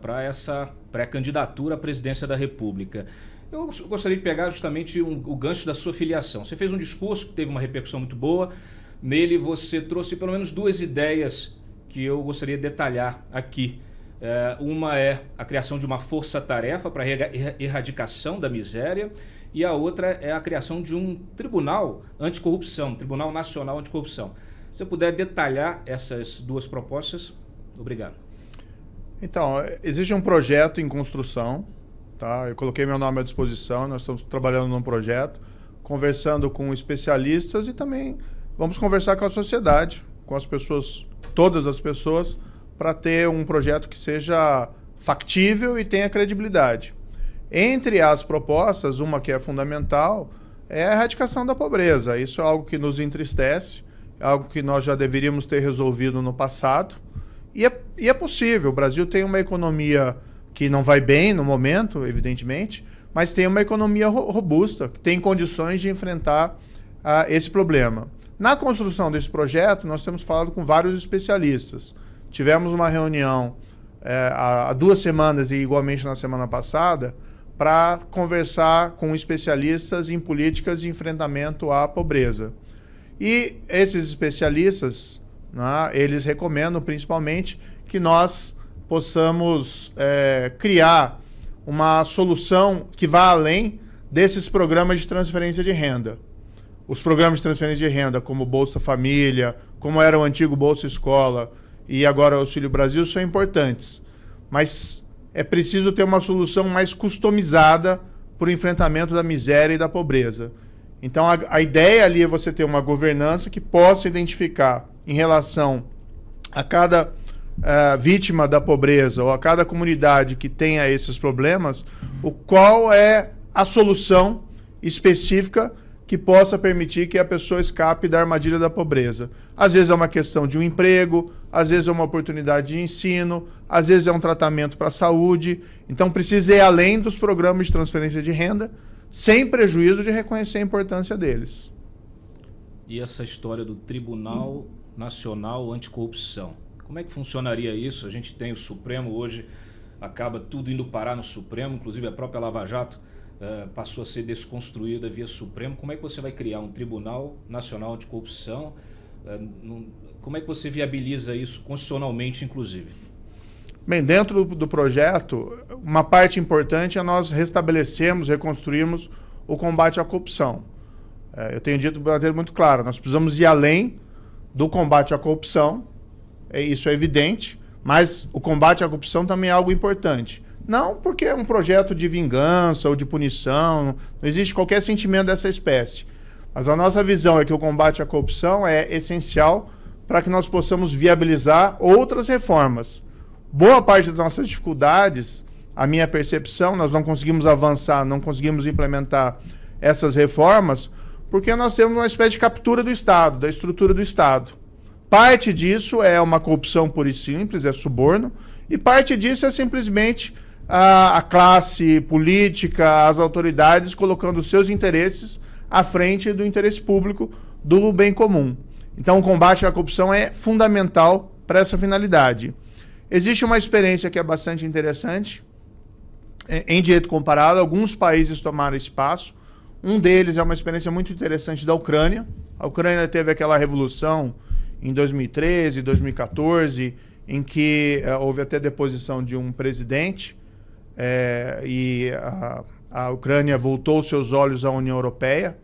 para essa pré-candidatura à presidência da República. Eu gostaria de pegar justamente o gancho da sua filiação. Você fez um discurso que teve uma repercussão muito boa. Nele você trouxe pelo menos duas ideias que eu gostaria de detalhar aqui. Uma é a criação de uma força-tarefa para a erradicação da miséria e a outra é a criação de um tribunal anticorrupção, Tribunal Nacional Anticorrupção. Se você puder detalhar essas duas propostas, obrigado. Então, existe um projeto em construção, tá? Eu coloquei meu nome à disposição, nós estamos trabalhando num projeto, conversando com especialistas e também vamos conversar com a sociedade, com as pessoas, todas as pessoas, para ter um projeto que seja factível e tenha credibilidade. Entre as propostas, uma que é fundamental é a erradicação da pobreza. Isso é algo que nos entristece, é algo que nós já deveríamos ter resolvido no passado. E é possível. O Brasil tem uma economia que não vai bem no momento, evidentemente, mas tem uma economia robusta, que tem condições de enfrentar esse problema. Na construção desse projeto, nós temos falado com vários especialistas. Tivemos uma reunião há 2 semanas e igualmente na semana passada para conversar com especialistas em políticas de enfrentamento à pobreza. E esses especialistas, né, eles recomendam principalmente que nós possamos criar uma solução que vá além desses programas de transferência de renda. Os programas de transferência de renda, como Bolsa Família, como era o antigo Bolsa Escola e agora o Auxílio Brasil, são importantes. Mas é preciso ter uma solução mais customizada para o enfrentamento da miséria e da pobreza. Então, a ideia ali é você ter uma governança que possa identificar, em relação a cada vítima da pobreza ou a cada comunidade que tenha esses problemas, qual é a solução específica que possa permitir que a pessoa escape da armadilha da pobreza. Às vezes é uma questão de um emprego, às vezes é uma oportunidade de ensino, às vezes é um tratamento para a saúde. Então precisa ir além dos programas de transferência de renda, sem prejuízo de reconhecer a importância deles. E essa história do Tribunal Nacional Anticorrupção, como é que funcionaria isso? A gente tem o Supremo hoje, acaba tudo indo parar no Supremo, inclusive a própria Lava Jato passou a ser desconstruída via Supremo. Como é que você vai criar um Tribunal Nacional Anticorrupção? Como é que você viabiliza isso constitucionalmente, inclusive? Bem, dentro do projeto, uma parte importante é nós restabelecermos, reconstruirmos o combate à corrupção. Eu tenho dito de maneira muito clara, nós precisamos ir além do combate à corrupção, isso é evidente, mas o combate à corrupção também é algo importante. Não porque é um projeto de vingança ou de punição, não existe qualquer sentimento dessa espécie. Mas a nossa visão é que o combate à corrupção é essencial para que nós possamos viabilizar outras reformas. Boa parte das nossas dificuldades, a minha percepção, nós não conseguimos avançar, não conseguimos implementar essas reformas, porque nós temos uma espécie de captura do Estado, da estrutura do Estado. Parte disso é uma corrupção pura e simples, é suborno, e parte disso é simplesmente a classe política, as autoridades colocando os seus interesses à frente do interesse público, do bem comum. Então o combate à corrupção é fundamental para essa finalidade. Existe uma experiência que é bastante interessante. Em direito comparado, alguns países tomaram esse passo. Um deles é uma experiência muito interessante da Ucrânia. A Ucrânia teve aquela revolução em 2013, 2014, em que houve até deposição de um presidente, e a Ucrânia voltou seus olhos à União Europeia,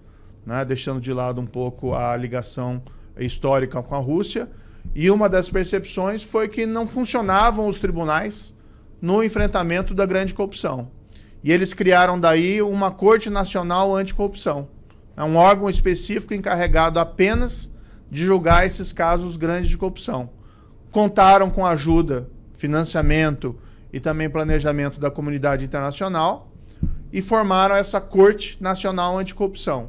né, deixando de lado um pouco a ligação histórica com a Rússia. E uma das percepções foi que não funcionavam os tribunais no enfrentamento da grande corrupção. E eles criaram daí uma Corte Nacional Anticorrupção. É um órgão específico encarregado apenas de julgar esses casos grandes de corrupção. Contaram com ajuda, financiamento e também planejamento da comunidade internacional e formaram essa Corte Nacional Anticorrupção.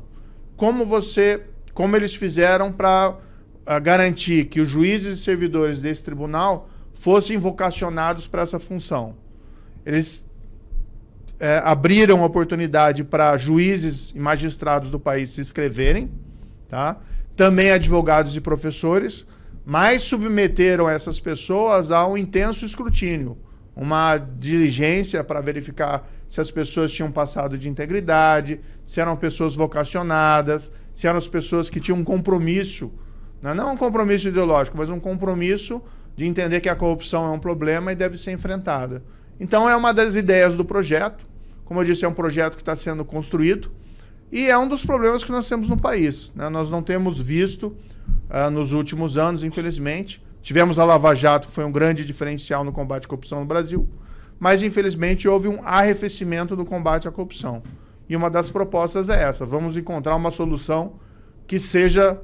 Como eles fizeram para garantir que os juízes e servidores desse tribunal fossem vocacionados para essa função? Eles abriram oportunidade para juízes e magistrados do país se inscreverem, tá? Também advogados e professores, mas submeteram essas pessoas a um intenso escrutínio. uma diligência para verificar se as pessoas tinham passado de integridade, se eram pessoas vocacionadas, se eram as pessoas que tinham um compromisso, né? Não um compromisso ideológico, mas um compromisso de entender que a corrupção é um problema e deve ser enfrentada. Então é uma das ideias do projeto. Como eu disse, é um projeto que está sendo construído e é um dos problemas que nós temos no país, né? Nós não temos visto nos últimos anos, infelizmente. Tivemos a Lava Jato, que foi um grande diferencial no combate à corrupção no Brasil, mas infelizmente houve um arrefecimento do combate à corrupção. E uma das propostas é essa: vamos encontrar uma solução que seja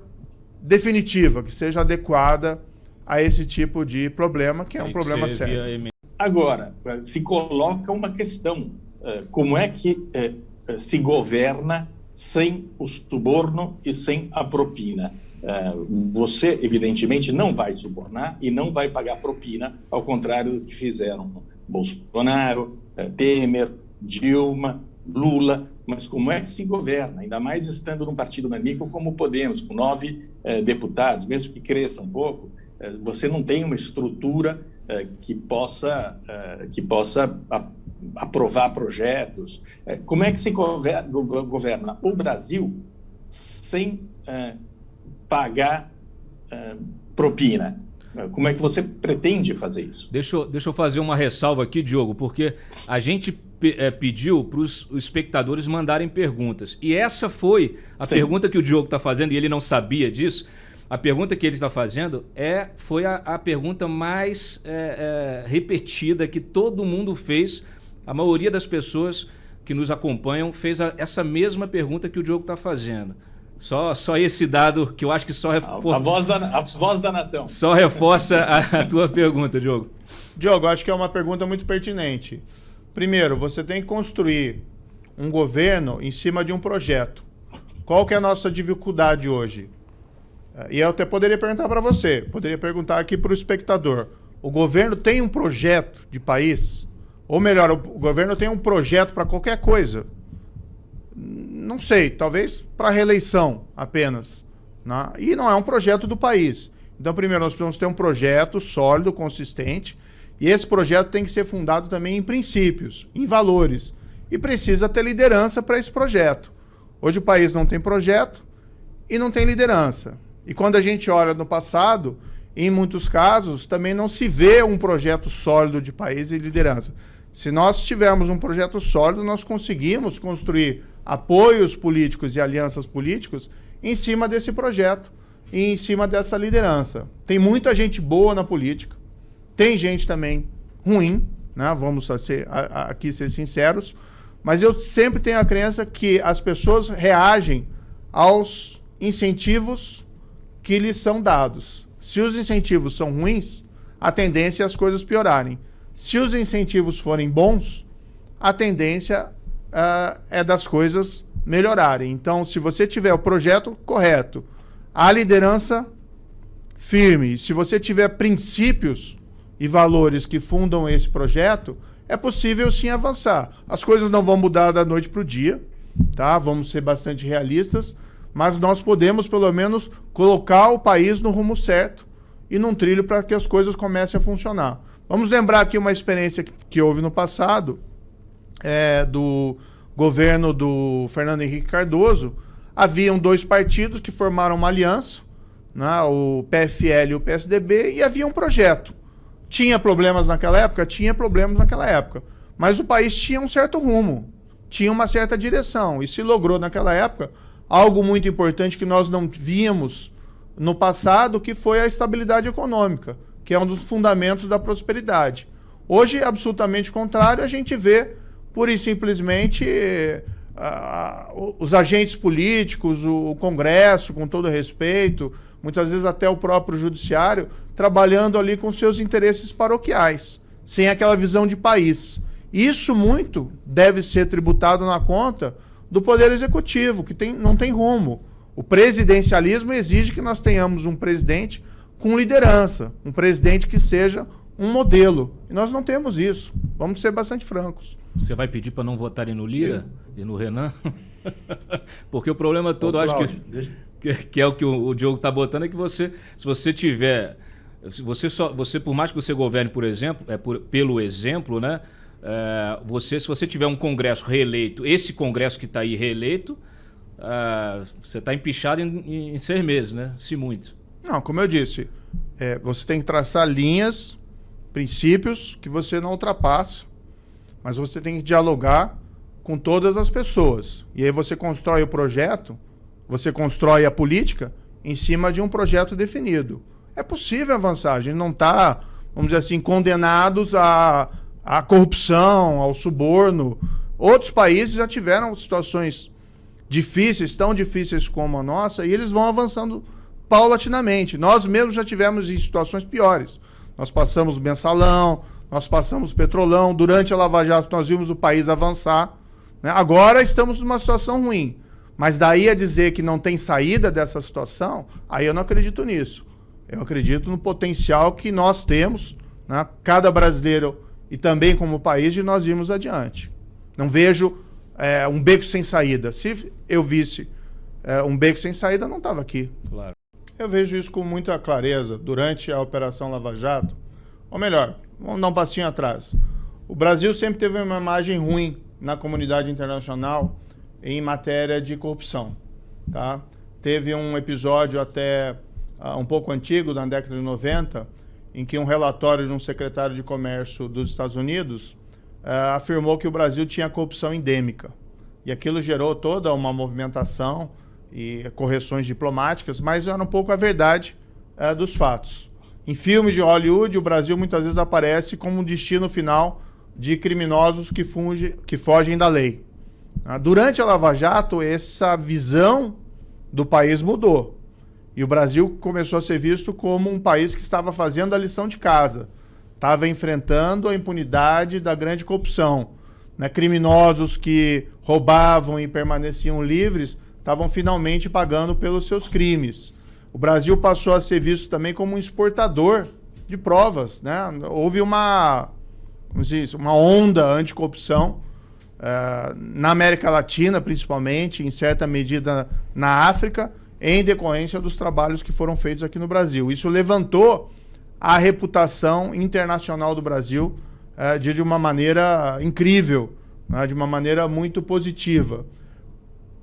definitiva, que seja adequada a esse tipo de problema, que é um problema sério. Agora, se coloca uma questão: como é que se governa sem o suborno e sem a propina? Você, evidentemente, não vai subornar e não vai pagar propina, ao contrário do que fizeram Bolsonaro, Temer, Dilma, Lula. Mas como é que se governa, ainda mais estando num partido nanico como Podemos, com 9 deputados, mesmo que cresça um pouco, você não tem uma estrutura que possa aprovar projetos. Como é que se governa o Brasil sem pagar propina? Como é que você pretende fazer isso? Deixa eu fazer uma ressalva aqui, Diogo, porque a gente pediu para os espectadores mandarem perguntas. E essa foi a pergunta que o Diogo está fazendo, e ele não sabia disso. A pergunta que ele está fazendo foi a pergunta mais repetida que todo mundo fez. A maioria das pessoas que nos acompanham fez essa mesma pergunta que o Diogo está fazendo. Só esse dado que eu acho que só reforça... A voz da nação. Só reforça a tua pergunta, Diogo. Diogo, acho que é uma pergunta muito pertinente. Primeiro, você tem que construir um governo em cima de um projeto. Qual que é a nossa dificuldade hoje? E eu até poderia perguntar para você, poderia perguntar aqui para o espectador. O governo tem um projeto de país? Ou melhor, o governo tem um projeto para qualquer coisa? Não sei, talvez para reeleição apenas, né? E não é um projeto do país. Então, primeiro, nós precisamos ter um projeto sólido, consistente, e esse projeto tem que ser fundado também em princípios, em valores, e precisa ter liderança para esse projeto. Hoje o país não tem projeto e não tem liderança. E quando a gente olha no passado, em muitos casos, também não se vê um projeto sólido de país e liderança. Se nós tivermos um projeto sólido, nós conseguimos construir apoios políticos e alianças políticos em cima desse projeto e em cima dessa liderança. Tem muita gente boa na política, tem gente também ruim, né? Vamos aqui ser sinceros, mas eu sempre tenho a crença que as pessoas reagem aos incentivos que lhes são dados. Se os incentivos são ruins, a tendência é as coisas piorarem. Se os incentivos forem bons, a tendência é das coisas melhorarem. Então, se você tiver o projeto correto, a liderança firme, se você tiver princípios e valores que fundam esse projeto, é possível sim avançar. As coisas não vão mudar da noite para o dia, tá? Vamos ser bastante realistas, mas nós podemos, pelo menos, colocar o país no rumo certo e num trilho para que as coisas comecem a funcionar. Vamos lembrar aqui uma experiência que houve no passado, do governo do Fernando Henrique Cardoso. Haviam 2 partidos que formaram uma aliança, né, o PFL e o PSDB, e havia um projeto. Tinha problemas naquela época? Tinha problemas naquela época. Mas o país tinha um certo rumo, tinha uma certa direção, e se logrou naquela época algo muito importante que nós não víamos no passado, que foi a estabilidade econômica, que é um dos fundamentos da prosperidade. Hoje, absolutamente contrário, a gente vê, pura e simplesmente, os agentes políticos, o Congresso, com todo respeito, muitas vezes até o próprio Judiciário, trabalhando ali com seus interesses paroquiais, sem aquela visão de país. Isso muito deve ser tributado na conta do Poder Executivo, que não tem rumo. O presidencialismo exige que nós tenhamos um presidente com liderança, um presidente que seja um modelo. E nós não temos isso. Vamos ser bastante francos. Você vai pedir para não votarem no Lira e no Renan? Porque o problema todo, acho que é o que o Diogo está botando, é que se você tiver Você, por mais que você governe, por exemplo, pelo exemplo, né? Se você tiver um Congresso reeleito, esse Congresso que está aí reeleito, você está empichado em 6 meses, né? Se muito. Não, como eu disse, você tem que traçar linhas, princípios que você não ultrapassa, mas você tem que dialogar com todas as pessoas. E aí você constrói o projeto, você constrói a política em cima de um projeto definido. É possível avançar, a gente não está, vamos dizer assim, condenados à corrupção, ao suborno. Outros países já tiveram situações difíceis, tão difíceis como a nossa, e eles vão avançando paulatinamente. Nós mesmos já tivemos em situações piores. Nós passamos mensalão, nós passamos petrolão, durante a Lava Jato nós vimos o país avançar, né? Agora estamos numa situação ruim, mas daí a dizer que não tem saída dessa situação, aí eu não acredito nisso. Eu acredito no potencial que nós temos, né? Cada brasileiro e também como país, de nós irmos adiante. Não vejo um beco sem saída. Se eu visse um beco sem saída, eu não estava aqui. Claro. Eu vejo isso com muita clareza durante a Operação Lava Jato. Ou melhor, vamos dar um passinho atrás. O Brasil sempre teve uma imagem ruim na comunidade internacional em matéria de corrupção. Tá? Teve um episódio até um pouco antigo, na década de 90, em que um relatório de um secretário de comércio dos Estados Unidos afirmou que o Brasil tinha corrupção endêmica. E aquilo gerou toda uma movimentação e correções diplomáticas, mas era um pouco a verdade dos fatos. Em filmes de Hollywood, o Brasil muitas vezes aparece como um destino final de criminosos que fogem da lei. Durante a Lava Jato, essa visão do país mudou. E o Brasil começou a ser visto como um país que estava fazendo a lição de casa. Estava enfrentando a impunidade da grande corrupção. Né? Criminosos que roubavam e permaneciam livres estavam finalmente pagando pelos seus crimes. O Brasil passou a ser visto também como um exportador de provas, né? Houve uma onda anticorrupção na América Latina, principalmente, em certa medida na África, em decorrência dos trabalhos que foram feitos aqui no Brasil. Isso levantou a reputação internacional do Brasil de uma maneira incrível, né? De uma maneira muito positiva.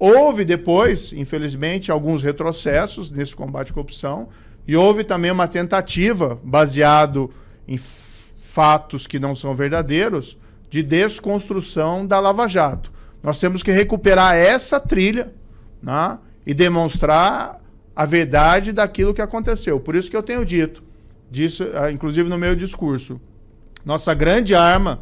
Houve depois, infelizmente, alguns retrocessos nesse combate à corrupção e houve também uma tentativa, baseado em fatos que não são verdadeiros, de desconstrução da Lava Jato. Nós temos que recuperar essa trilha, né, e demonstrar a verdade daquilo que aconteceu. Por isso que eu tenho dito, disso, inclusive no meu discurso, nossa grande arma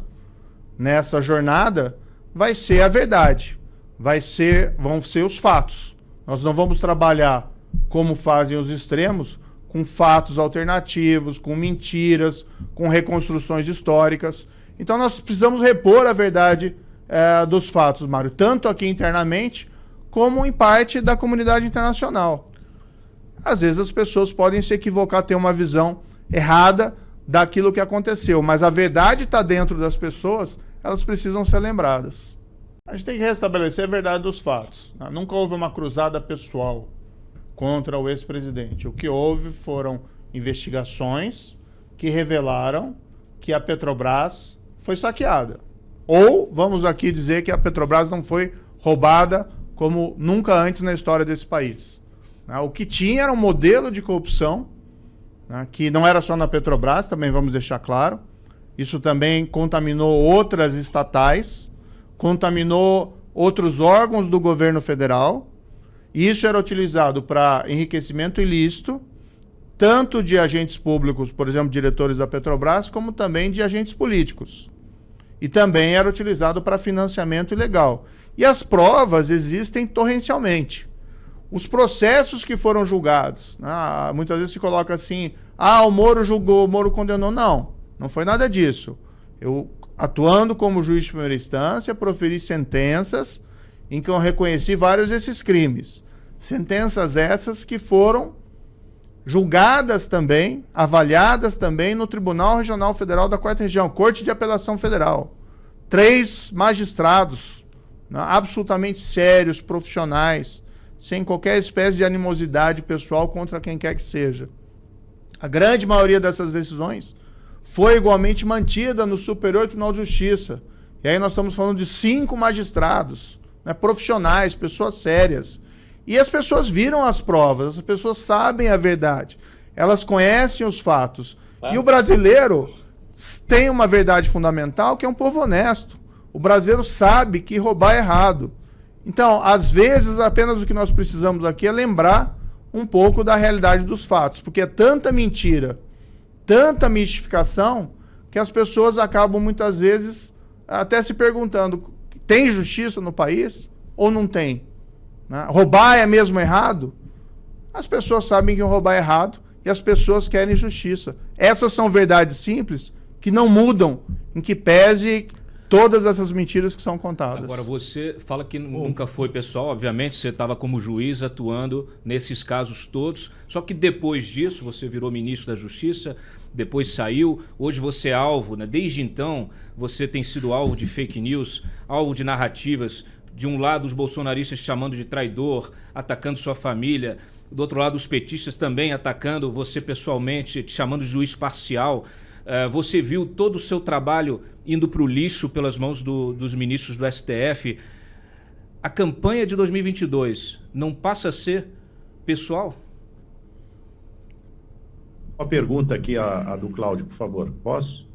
nessa jornada vai ser a verdade. Vão ser os fatos. Nós não vamos trabalhar como fazem os extremos, com fatos alternativos, com mentiras, com reconstruções históricas. Então nós precisamos repor a verdade dos fatos, Mário, tanto aqui internamente, como em parte da comunidade internacional. Às vezes as pessoas podem se equivocar, ter uma visão errada daquilo que aconteceu, mas a verdade está dentro das pessoas, elas precisam ser lembradas. A gente tem que restabelecer a verdade dos fatos. Nunca houve uma cruzada pessoal contra o ex-presidente. O que houve foram investigações que revelaram que a Petrobras foi saqueada. Ou vamos aqui dizer que a Petrobras não foi roubada como nunca antes na história desse país. O que tinha era um modelo de corrupção, que não era só na Petrobras, também vamos deixar claro. Isso também contaminou outras estatais, contaminou outros órgãos do governo federal, e isso era utilizado para enriquecimento ilícito, tanto de agentes públicos, por exemplo, diretores da Petrobras, como também de agentes políticos. E também era utilizado para financiamento ilegal. E as provas existem torrencialmente. Os processos que foram julgados, muitas vezes se coloca assim, o Moro julgou, o Moro condenou. Não, não foi nada disso. Eu, atuando como juiz de primeira instância, proferi sentenças em que eu reconheci vários desses crimes. Sentenças essas que foram julgadas também, avaliadas também no Tribunal Regional Federal da 4ª Região, Corte de Apelação Federal. 3 magistrados, absolutamente sérios, profissionais, sem qualquer espécie de animosidade pessoal contra quem quer que seja. A grande maioria dessas decisões foi igualmente mantida no Superior Tribunal de Justiça. E aí nós estamos falando de 5 magistrados, né, profissionais, pessoas sérias. E as pessoas viram as provas, as pessoas sabem a verdade, elas conhecem os fatos. E o brasileiro tem uma verdade fundamental, que é um povo honesto. O brasileiro sabe que roubar é errado. Então, às vezes, apenas o que nós precisamos aqui é lembrar um pouco da realidade dos fatos, porque é tanta mentira, tanta mistificação, que as pessoas acabam muitas vezes até se perguntando, tem justiça no país ou não tem? Né? Roubar é mesmo errado? As pessoas sabem que roubar é errado e as pessoas querem justiça. Essas são verdades simples que não mudam, em que pese todas essas mentiras que são contadas. Agora, você fala que nunca foi pessoal, obviamente, você estava como juiz atuando nesses casos todos, só que depois disso você virou ministro da Justiça, depois saiu, hoje você é alvo, né? Desde então você tem sido alvo de fake news, alvo de narrativas, de um lado os bolsonaristas chamando de traidor, atacando sua família, do outro lado os petistas também atacando você pessoalmente, te chamando de juiz parcial. Você viu todo o seu trabalho indo para o lixo pelas mãos dos ministros do STF. A campanha de 2022 não passa a ser pessoal? Uma pergunta aqui, a do Cláudio, por favor. Posso?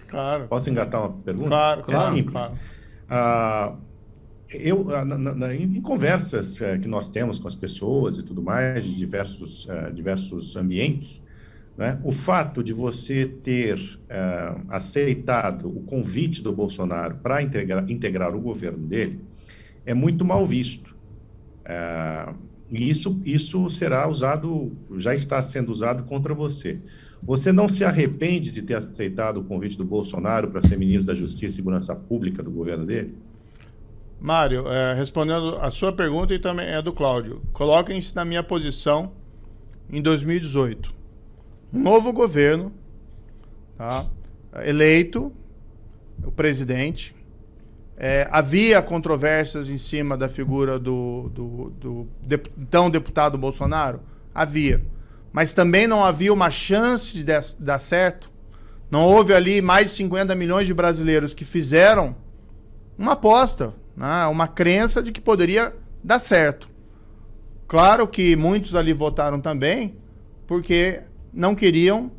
Claro. Posso engatar uma pergunta? Claro, É simples. Claro. Em conversas que nós temos com as pessoas e tudo mais, de diversos ambientes, né, o fato de você ter aceitado o convite do Bolsonaro para integrar o governo dele é muito mal visto. E isso será usado, já está sendo usado contra você. Você não se arrepende de ter aceitado o convite do Bolsonaro para ser ministro da Justiça e Segurança Pública do governo dele? Mário, respondendo a sua pergunta e também a do Cláudio, coloquem-se na minha posição em 2018. Um novo governo, tá, eleito, o presidente, havia controvérsias em cima da figura do então deputado Bolsonaro? Havia. Mas também não havia uma chance de dar certo. Não houve ali mais de 50 milhões de brasileiros que fizeram uma aposta, né, uma crença de que poderia dar certo. Claro que muitos ali votaram também porque não queriam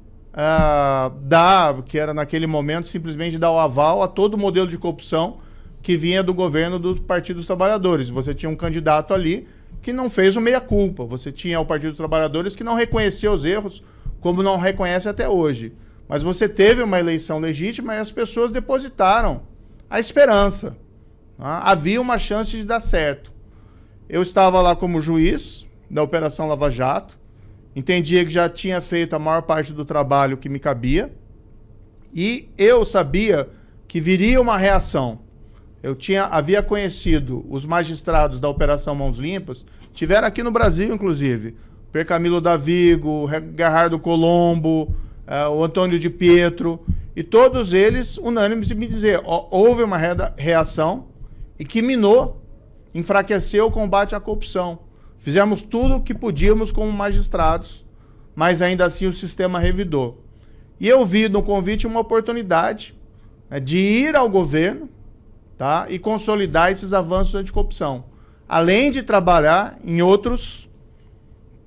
que era naquele momento simplesmente dar o aval a todo o modelo de corrupção que vinha do governo dos Partidos dos Trabalhadores. Você tinha um candidato ali que não fez o meia-culpa. Você tinha o Partido dos Trabalhadores que não reconheceu os erros, como não reconhece até hoje. Mas você teve uma eleição legítima e as pessoas depositaram a esperança. Havia uma chance de dar certo. Eu estava lá como juiz da Operação Lava Jato, entendia que já tinha feito a maior parte do trabalho que me cabia e eu sabia que viria uma reação. Havia conhecido os magistrados da Operação Mãos Limpas, tiveram aqui no Brasil, inclusive, Percamilo Davigo, Gerardo Colombo, o Antônio de Pietro, e todos eles unânimes em me dizer, houve uma reação e que minou, enfraqueceu o combate à corrupção. Fizemos tudo o que podíamos como magistrados, mas ainda assim o sistema revidou. E eu vi no convite uma oportunidade, né, de ir ao governo, tá, e consolidar esses avanços anticorrupção. Além de trabalhar em outros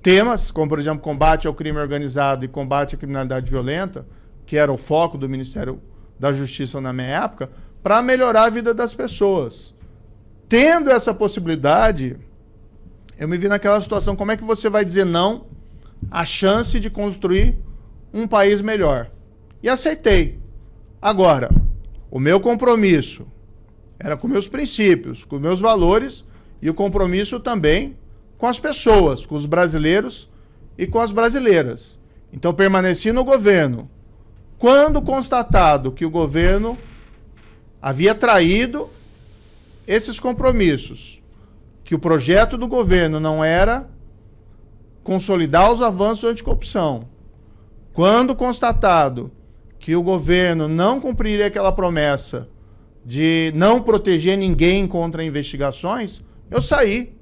temas, como por exemplo combate ao crime organizado e combate à criminalidade violenta, que era o foco do Ministério da Justiça na minha época, para melhorar a vida das pessoas. Tendo essa possibilidade, eu me vi naquela situação, como é que você vai dizer não à chance de construir um país melhor? E aceitei. Agora, o meu compromisso era com meus princípios, com meus valores e o compromisso também com as pessoas, com os brasileiros e com as brasileiras. Então, permaneci no governo. Quando constatado que o governo havia traído esses compromissos, que o projeto do governo não era consolidar os avanços anticorrupção, quando constatado que o governo não cumpriria aquela promessa de não proteger ninguém contra investigações, eu saí.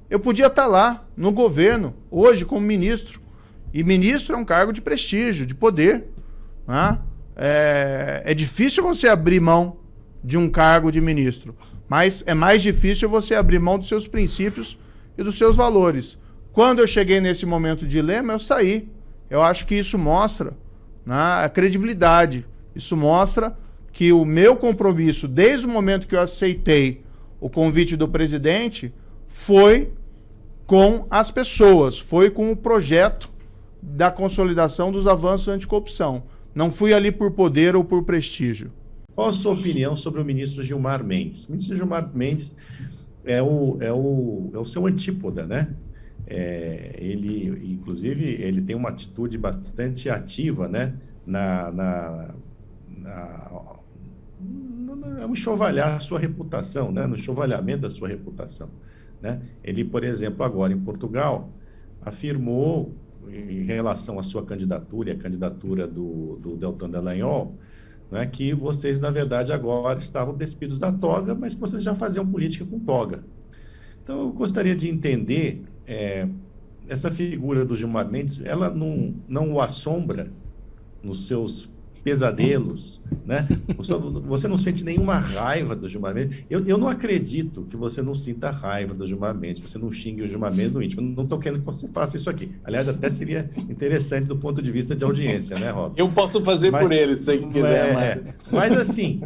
Eu podia estar lá no governo, hoje, como ministro. E ministro é um cargo de prestígio, de poder. Né? É difícil você abrir mão de um cargo de ministro, mas é mais difícil você abrir mão dos seus princípios e dos seus valores. Quando eu cheguei nesse momento de dilema, eu saí. Eu acho que isso mostra, né, a credibilidade. Isso mostra que o meu compromisso, desde o momento que eu aceitei o convite do presidente, foi com as pessoas, foi com o projeto da consolidação dos avanços anticorrupção. Não fui ali por poder ou por prestígio. Qual a sua opinião sobre o ministro Gilmar Mendes? O ministro Gilmar Mendes é o seu antípoda, né? Ele, inclusive, ele tem uma atitude bastante ativa, né? No enxovalhar a sua reputação, né? No enxovalhamento da sua reputação, né? Ele, por exemplo, agora em Portugal, afirmou em relação à sua candidatura e a candidatura do Deltan Dallagnol, né, que vocês, na verdade, agora estavam despidos da toga, mas que vocês já faziam política com toga. Então, eu gostaria de entender, essa figura do Gilmar Mendes, ela não o assombra nos seus pesadelos, né? Você não sente nenhuma raiva do Gilmar Mendes? Eu não acredito que você não sinta raiva do Gilmar Mendes, você não xingue o Gilmar Mendes no íntimo. Eu não estou querendo que você faça isso aqui. Aliás, até seria interessante do ponto de vista de audiência, né, Rob? Eu posso fazer por ele, se você quiser. Mas assim,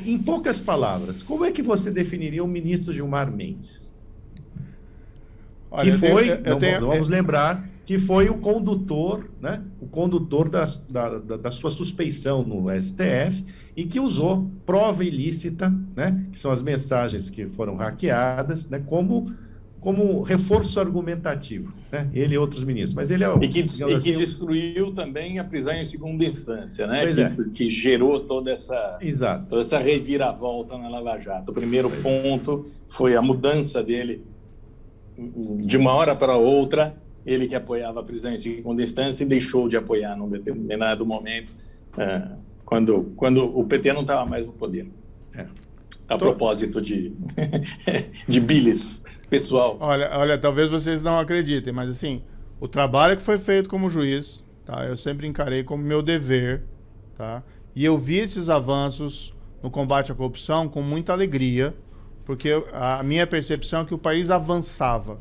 em poucas palavras, como é que você definiria o ministro Gilmar Mendes? Olha, que foi, vamos lembrar, que foi o condutor, né? O condutor da sua suspeição no STF e que usou prova ilícita, né? Que são as mensagens que foram hackeadas, né? Como reforço argumentativo, né? Ele e outros ministros. Mas ele é que destruiu também a prisão em segunda instância, né? Que gerou toda essa reviravolta na Lava Jato. O primeiro ponto foi a mudança dele de uma hora para outra. Ele que apoiava a prisão em segunda instância e deixou de apoiar num determinado momento, quando o PT não estava mais no poder. A propósito de bilis pessoal. Olha, talvez vocês não acreditem, mas assim, o trabalho que foi feito como juiz, tá? Eu sempre encarei como meu dever, tá? E eu vi esses avanços no combate à corrupção com muita alegria, porque a minha percepção é que o país avançava.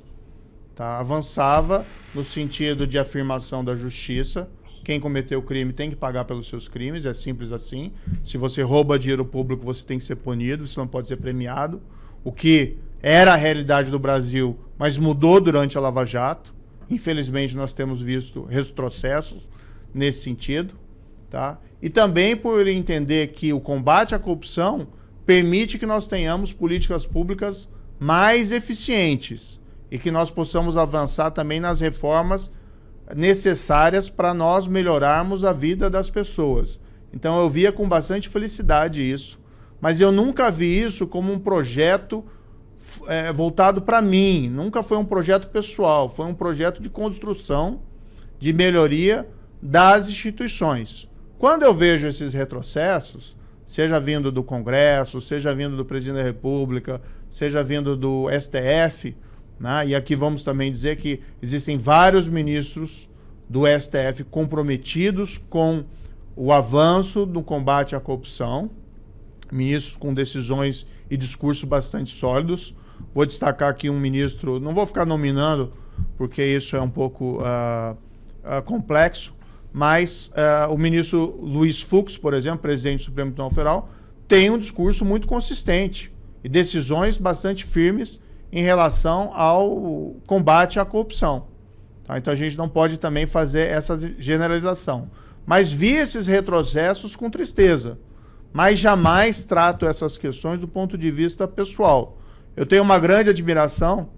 Tá? Avançava no sentido de afirmação da justiça. Quem cometeu crime tem que pagar pelos seus crimes, é simples assim. Se você rouba dinheiro público, você tem que ser punido, você não pode ser premiado. O que era a realidade do Brasil, mas mudou durante a Lava Jato. Infelizmente, nós temos visto retrocessos nesse sentido. Tá? E também por entender que o combate à corrupção permite que nós tenhamos políticas públicas mais eficientes e que nós possamos avançar também nas reformas necessárias para nós melhorarmos a vida das pessoas. Então eu via com bastante felicidade isso, mas eu nunca vi isso como um projeto voltado para mim, nunca foi um projeto pessoal, foi um projeto de construção, de melhoria das instituições. Quando eu vejo esses retrocessos, seja vindo do Congresso, seja vindo do Presidente da República, seja vindo do STF, né? E aqui vamos também dizer que existem vários ministros do STF comprometidos com o avanço do combate à corrupção, ministros com decisões e discursos bastante sólidos. Vou destacar aqui um ministro, não vou ficar nominando, porque isso é um pouco complexo, mas o ministro Luiz Fux, por exemplo, presidente do Supremo Tribunal Federal, tem um discurso muito consistente e decisões bastante firmes em relação ao combate à corrupção. Tá? Então a gente não pode também fazer essa generalização. Mas vi esses retrocessos com tristeza, mas jamais trato essas questões do ponto de vista pessoal. Eu tenho uma grande admiração,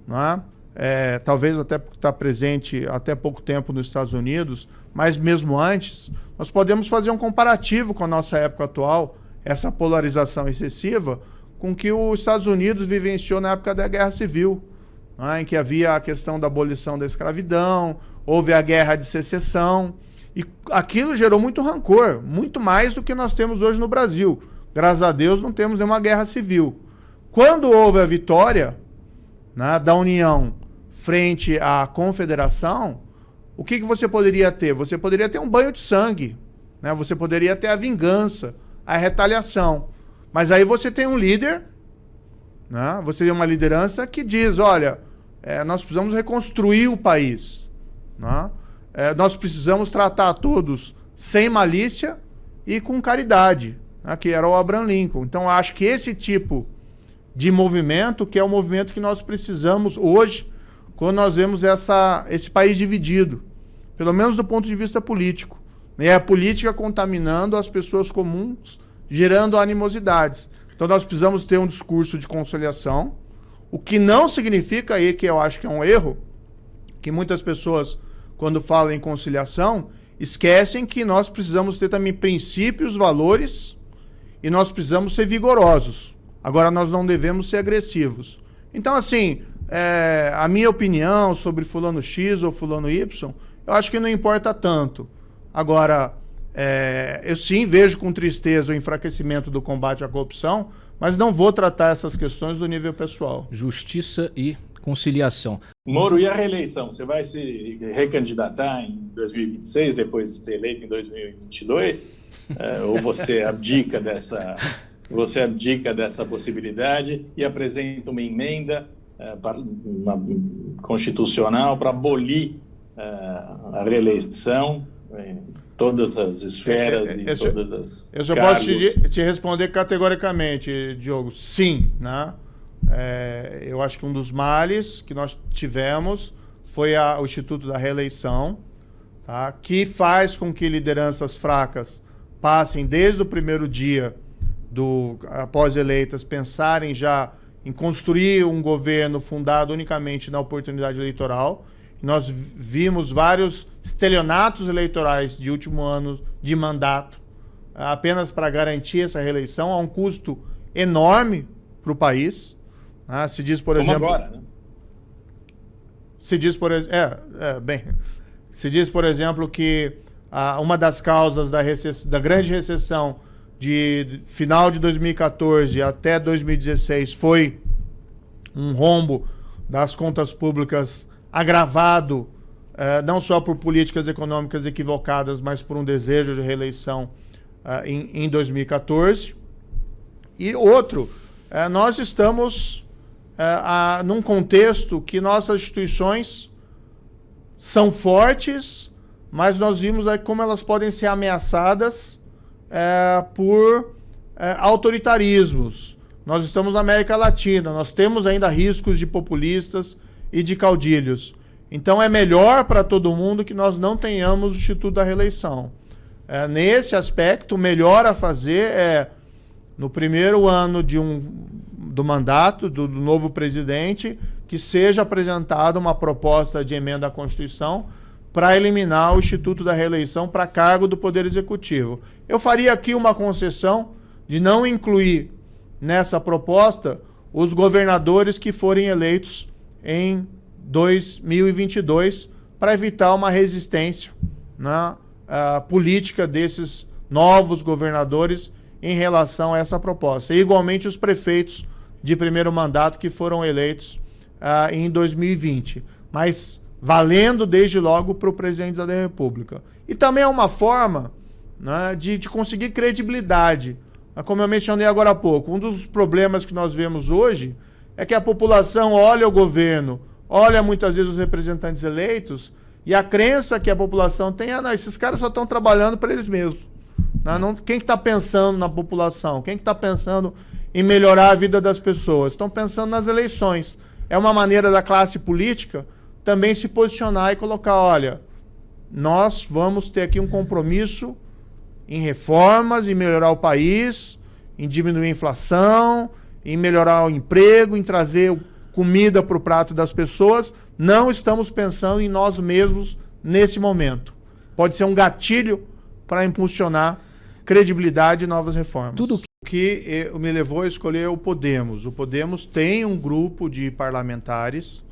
não é? Talvez até porque está presente até pouco tempo nos Estados Unidos, mas mesmo antes, nós podemos fazer um comparativo com a nossa época atual, essa polarização excessiva, com que os Estados Unidos vivenciou na época da Guerra Civil, em que havia a questão da abolição da escravidão, houve a Guerra de Secessão, e aquilo gerou muito rancor, muito mais do que nós temos hoje no Brasil. Graças a Deus não temos nenhuma guerra civil. Quando houve a vitória, né, da União frente à Confederação, o que você poderia ter? Você poderia ter um banho de sangue, né? Você poderia ter a vingança, a retaliação. Mas aí você tem um líder, né? Você tem uma liderança que diz, olha, nós precisamos reconstruir o país, né? Nós precisamos tratar todos sem malícia e com caridade, né? Que era o Abraham Lincoln. Então, eu acho que esse tipo de movimento, que é o movimento que nós precisamos hoje, quando nós vemos esse país dividido, pelo menos do ponto de vista político. É a política contaminando as pessoas comuns, gerando animosidades. Então nós precisamos ter um discurso de conciliação, o que não significa aí, que eu acho que é um erro, que muitas pessoas, quando falam em conciliação, esquecem que nós precisamos ter também princípios, valores, e nós precisamos ser vigorosos. Agora, nós não devemos ser agressivos. Então, assim, a minha opinião sobre fulano X ou fulano Y, eu acho que não importa tanto. Agora, eu sim vejo com tristeza o enfraquecimento do combate à corrupção, mas não vou tratar essas questões do nível pessoal. Justiça e conciliação. Moro, e a reeleição? Você vai se recandidatar em 2026, depois de ser eleito em 2022? Ou você abdica dessa possibilidade e apresenta uma emenda constitucional para abolir a reeleição em todas as esferas e todas as Eu só cargos. posso te responder categoricamente, Diogo. Sim, né? Eu acho que um dos males que nós tivemos foi o Instituto da Reeleição, tá? Que faz com que lideranças fracas passem desde o primeiro dia após eleitas, pensarem já em construir um governo fundado unicamente na oportunidade eleitoral. Nós vimos vários estelionatos eleitorais de último ano de mandato, apenas para garantir essa reeleição, a um custo enorme para o país. Se diz, por exemplo... agora, né? Se diz, por exemplo, que uma das causas da grande recessão de final de 2014 até 2016 foi um rombo das contas públicas agravado não só por políticas econômicas equivocadas, mas por um desejo de reeleição em 2014. E outro, nós estamos num contexto que nossas instituições são fortes, mas nós vimos aí como elas podem ser ameaçadas por autoritarismos. Nós estamos na América Latina, nós temos ainda riscos de populistas e de caudilhos. Então é melhor para todo mundo que nós não tenhamos o Instituto da Reeleição. Nesse aspecto, o melhor a fazer no primeiro ano do mandato do novo presidente, que seja apresentada uma proposta de emenda à Constituição para eliminar o Instituto da Reeleição para cargo do Poder Executivo. Eu faria aqui uma concessão de não incluir nessa proposta os governadores que forem eleitos em 2022, para evitar uma resistência política desses novos governadores em relação a essa proposta. E, igualmente, os prefeitos de primeiro mandato que foram eleitos em 2020. Mas valendo desde logo para o presidente da República. E também é uma forma de conseguir credibilidade. Como eu mencionei agora há pouco, um dos problemas que nós vemos hoje é que a população olha o governo, olha muitas vezes os representantes eleitos, e a crença que a população tem esses caras só estão trabalhando para eles mesmos. Quem que está pensando na população? Quem que está pensando em melhorar a vida das pessoas? Estão pensando nas eleições. É uma maneira da classe política também se posicionar e colocar, olha, nós vamos ter aqui um compromisso em reformas, em melhorar o país, em diminuir a inflação, em melhorar o emprego, em trazer comida para o prato das pessoas. Não estamos pensando em nós mesmos nesse momento. Pode ser um gatilho para impulsionar credibilidade e novas reformas. Tudo que me levou a escolher o Podemos. O Podemos tem um grupo de parlamentares,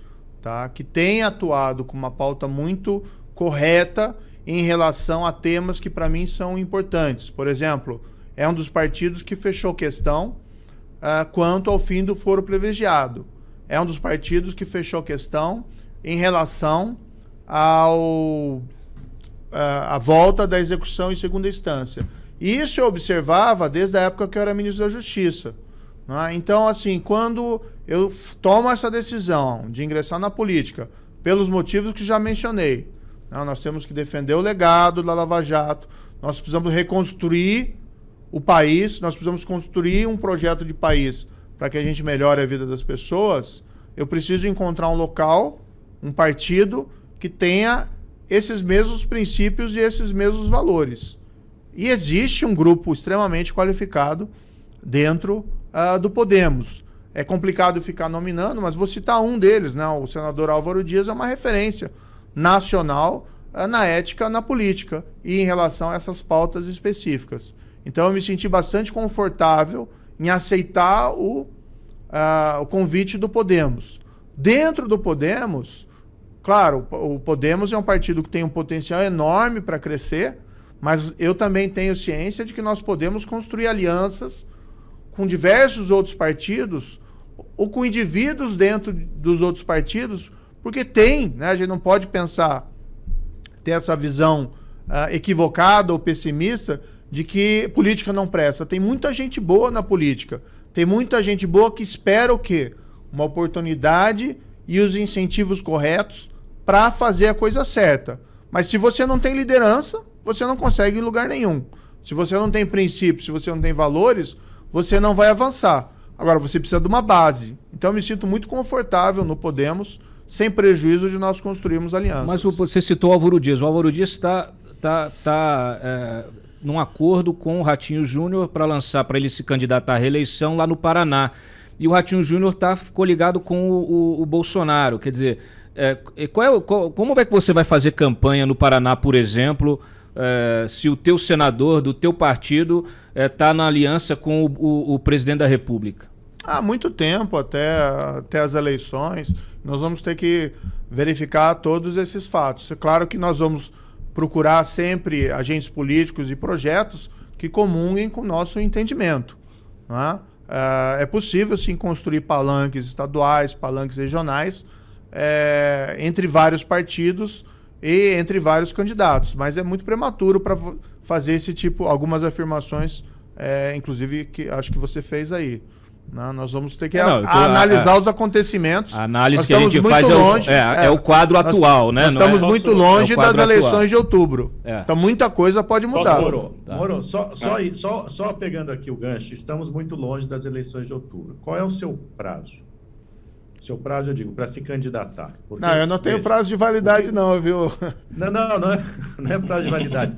tá, que tem atuado com uma pauta muito correta em relação a temas que para mim são importantes. Por exemplo, é um dos partidos que fechou questão quanto ao fim do foro privilegiado. É um dos partidos que fechou questão em relação a volta da execução em segunda instância. Isso eu observava desde a época que eu era ministro da Justiça. Né? Então, assim, quando eu tomo essa decisão de ingressar na política, pelos motivos que já mencionei, né? Nós temos que defender o legado da Lava Jato, nós precisamos reconstruir o país, nós precisamos construir um projeto de país para que a gente melhore a vida das pessoas. Eu preciso encontrar um local, um partido que tenha esses mesmos princípios e esses mesmos valores. E existe um grupo extremamente qualificado dentro do Podemos. É complicado ficar nominando, mas vou citar um deles, né? O senador Álvaro Dias é uma referência nacional na ética, na política e em relação a essas pautas específicas. Então eu me senti bastante confortável em aceitar o convite do Podemos. Dentro do Podemos, claro, o Podemos é um partido que tem um potencial enorme para crescer, mas eu também tenho ciência de que nós podemos construir alianças com diversos outros partidos ou com indivíduos dentro dos outros partidos, porque tem, né, a gente não pode ter essa visão equivocada ou pessimista de que política não presta. Tem muita gente boa na política, tem muita gente boa que espera o quê? Uma oportunidade e os incentivos corretos para fazer a coisa certa. Mas se você não tem liderança, você não consegue ir em lugar nenhum. Se você não tem princípios, se você não tem valores, você não vai avançar. Agora, você precisa de uma base. Então, eu me sinto muito confortável no Podemos, sem prejuízo de nós construirmos alianças. Mas você citou o Álvaro Dias. O Álvaro Dias está num acordo com o Ratinho Júnior para ele se candidatar à reeleição lá no Paraná. E o Ratinho Júnior ficou ligado com o Bolsonaro. Quer dizer, como é que você vai fazer campanha no Paraná, por exemplo, se o teu senador do teu partido está na aliança com o presidente da República? Há muito tempo, até as eleições, nós vamos ter que verificar todos esses fatos. É claro que nós vamos procurar sempre agentes políticos e projetos que comunguem com o nosso entendimento. Né? É possível, sim, construir palanques estaduais, palanques regionais, entre vários partidos e entre vários candidatos, mas é muito prematuro para fazer algumas afirmações, inclusive que acho que você fez aí. Não, nós vamos ter que analisar os acontecimentos. A análise que a gente faz é o quadro atual, né? Nós estamos muito longe das eleições de outubro. Então muita coisa pode mudar. Moro, só pegando aqui o gancho, estamos muito longe das eleições de outubro. Qual é o seu prazo? Seu prazo, eu digo, para se candidatar. Porque, eu não tenho prazo de validade, não, viu? Não é prazo de validade.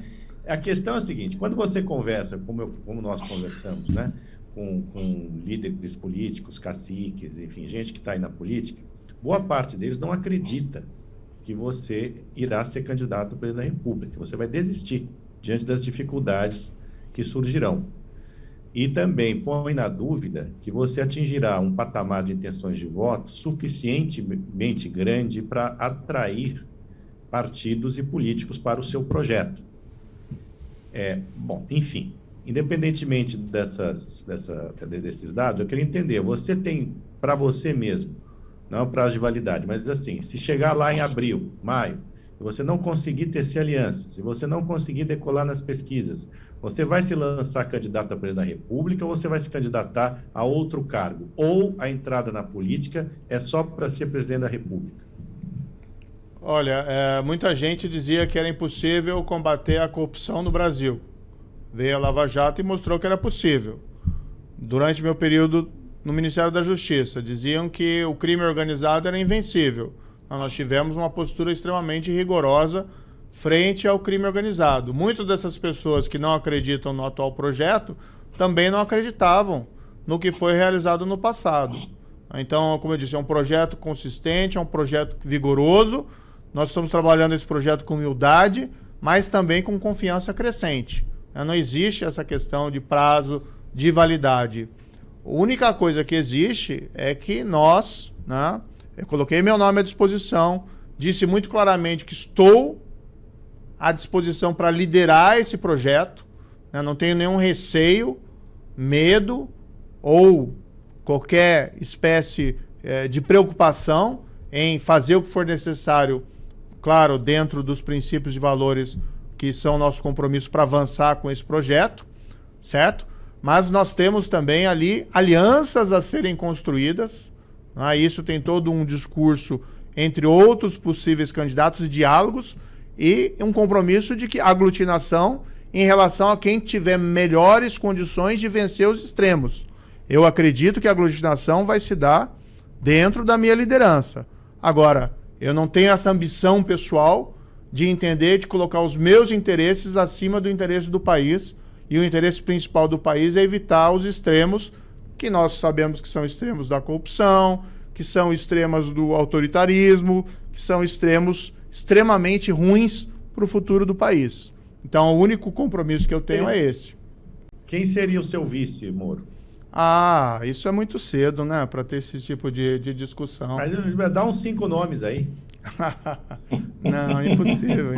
A questão é a seguinte: quando você conversa, como nós conversamos, né, com líderes políticos, caciques, enfim, gente que está aí na política, boa parte deles não acredita que você irá ser candidato ao presidente da República, que você vai desistir diante das dificuldades que surgirão. E também põe na dúvida que você atingirá um patamar de intenções de voto suficientemente grande para atrair partidos e políticos para o seu projeto. Bom, enfim, independentemente desses dados, eu queria entender, você tem para você mesmo, não é um prazo de validade, mas assim, se chegar lá em abril, maio, e você não conseguir tecer aliança, se você não conseguir decolar nas pesquisas, você vai se lançar candidato a presidente da República ou você vai se candidatar a outro cargo? Ou a entrada na política é só para ser presidente da República? Olha, muita gente dizia que era impossível combater a corrupção no Brasil. Veio a Lava Jato e mostrou que era possível. Durante meu período no Ministério da Justiça, diziam que o crime organizado era invencível. Nós tivemos uma postura extremamente rigorosa frente ao crime organizado. Muitas dessas pessoas que não acreditam no atual projeto também não acreditavam no que foi realizado no passado. Então, como eu disse, é um projeto consistente, é um projeto vigoroso. Nós estamos trabalhando esse projeto com humildade, mas também com confiança crescente. Não existe essa questão de prazo de validade. A única coisa que existe é que nós, né, eu coloquei meu nome à disposição, disse muito claramente que estou à disposição para liderar esse projeto, né? Não tenho nenhum receio, medo ou qualquer espécie de preocupação em fazer o que for necessário claro, dentro dos princípios e valores que são nosso compromisso para avançar com esse projeto, certo? Mas nós temos também ali alianças a serem construídas, né? Isso tem todo um discurso entre outros possíveis candidatos e diálogos e um compromisso de que aglutinação em relação a quem tiver melhores condições de vencer os extremos. Eu acredito que a aglutinação vai se dar dentro da minha liderança. Agora, eu não tenho essa ambição pessoal de entender, de colocar os meus interesses acima do interesse do país, e o interesse principal do país é evitar os extremos, que nós sabemos que são extremos da corrupção, que são extremos do autoritarismo, que são extremos extremamente ruins para o futuro do país. Então, o único compromisso que eu tenho é esse. Quem seria o seu vice, Moro? Ah, isso é muito cedo, né, para ter esse tipo de discussão. Mas dá uns 5 nomes aí. Não, impossível.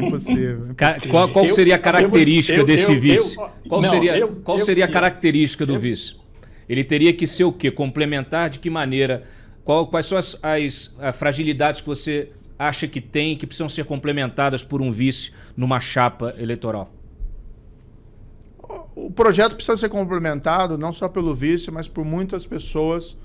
Qual seria a característica desse vice? Qual seria a característica do vice? Ele teria que ser o quê? Complementar de que maneira? Quais são as fragilidades que você acha que tem, que precisam ser complementadas por um vice numa chapa eleitoral? O projeto precisa ser complementado não só pelo vice, mas por muitas pessoas,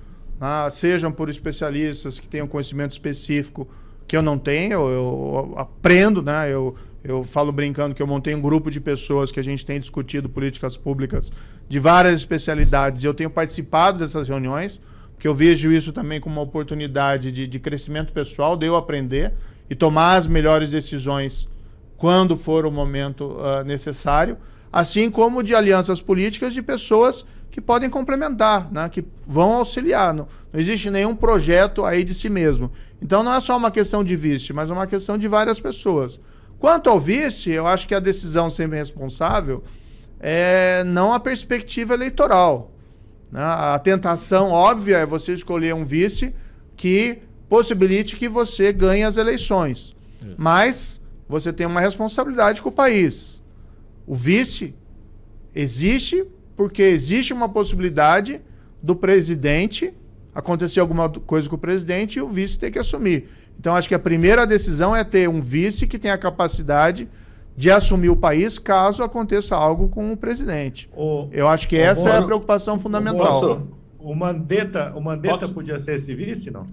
sejam por especialistas que tenham conhecimento específico que eu não tenho, eu aprendo, né? Eu falo brincando que eu montei um grupo de pessoas que a gente tem discutido políticas públicas de várias especialidades, e eu tenho participado dessas reuniões, porque eu vejo isso também como uma oportunidade de crescimento pessoal, de eu aprender e tomar as melhores decisões quando for o momento necessário, assim como de alianças políticas de pessoas que podem complementar, né, que vão auxiliar. Não existe nenhum projeto aí de si mesmo. Então não é só uma questão de vice, mas uma questão de várias pessoas. Quanto ao vice, eu acho que a decisão sempre responsável é não a perspectiva eleitoral, né? A tentação óbvia é você escolher um vice que possibilite que você ganhe as eleições. Mas você tem uma responsabilidade com o país. O vice existe porque existe uma possibilidade do presidente acontecer alguma coisa com o presidente e o vice ter que assumir. Então, acho que a primeira decisão é ter um vice que tenha a capacidade de assumir o país caso aconteça algo com o presidente. Eu acho que essa é a preocupação fundamental. O Mandetta podia ser esse vice, não?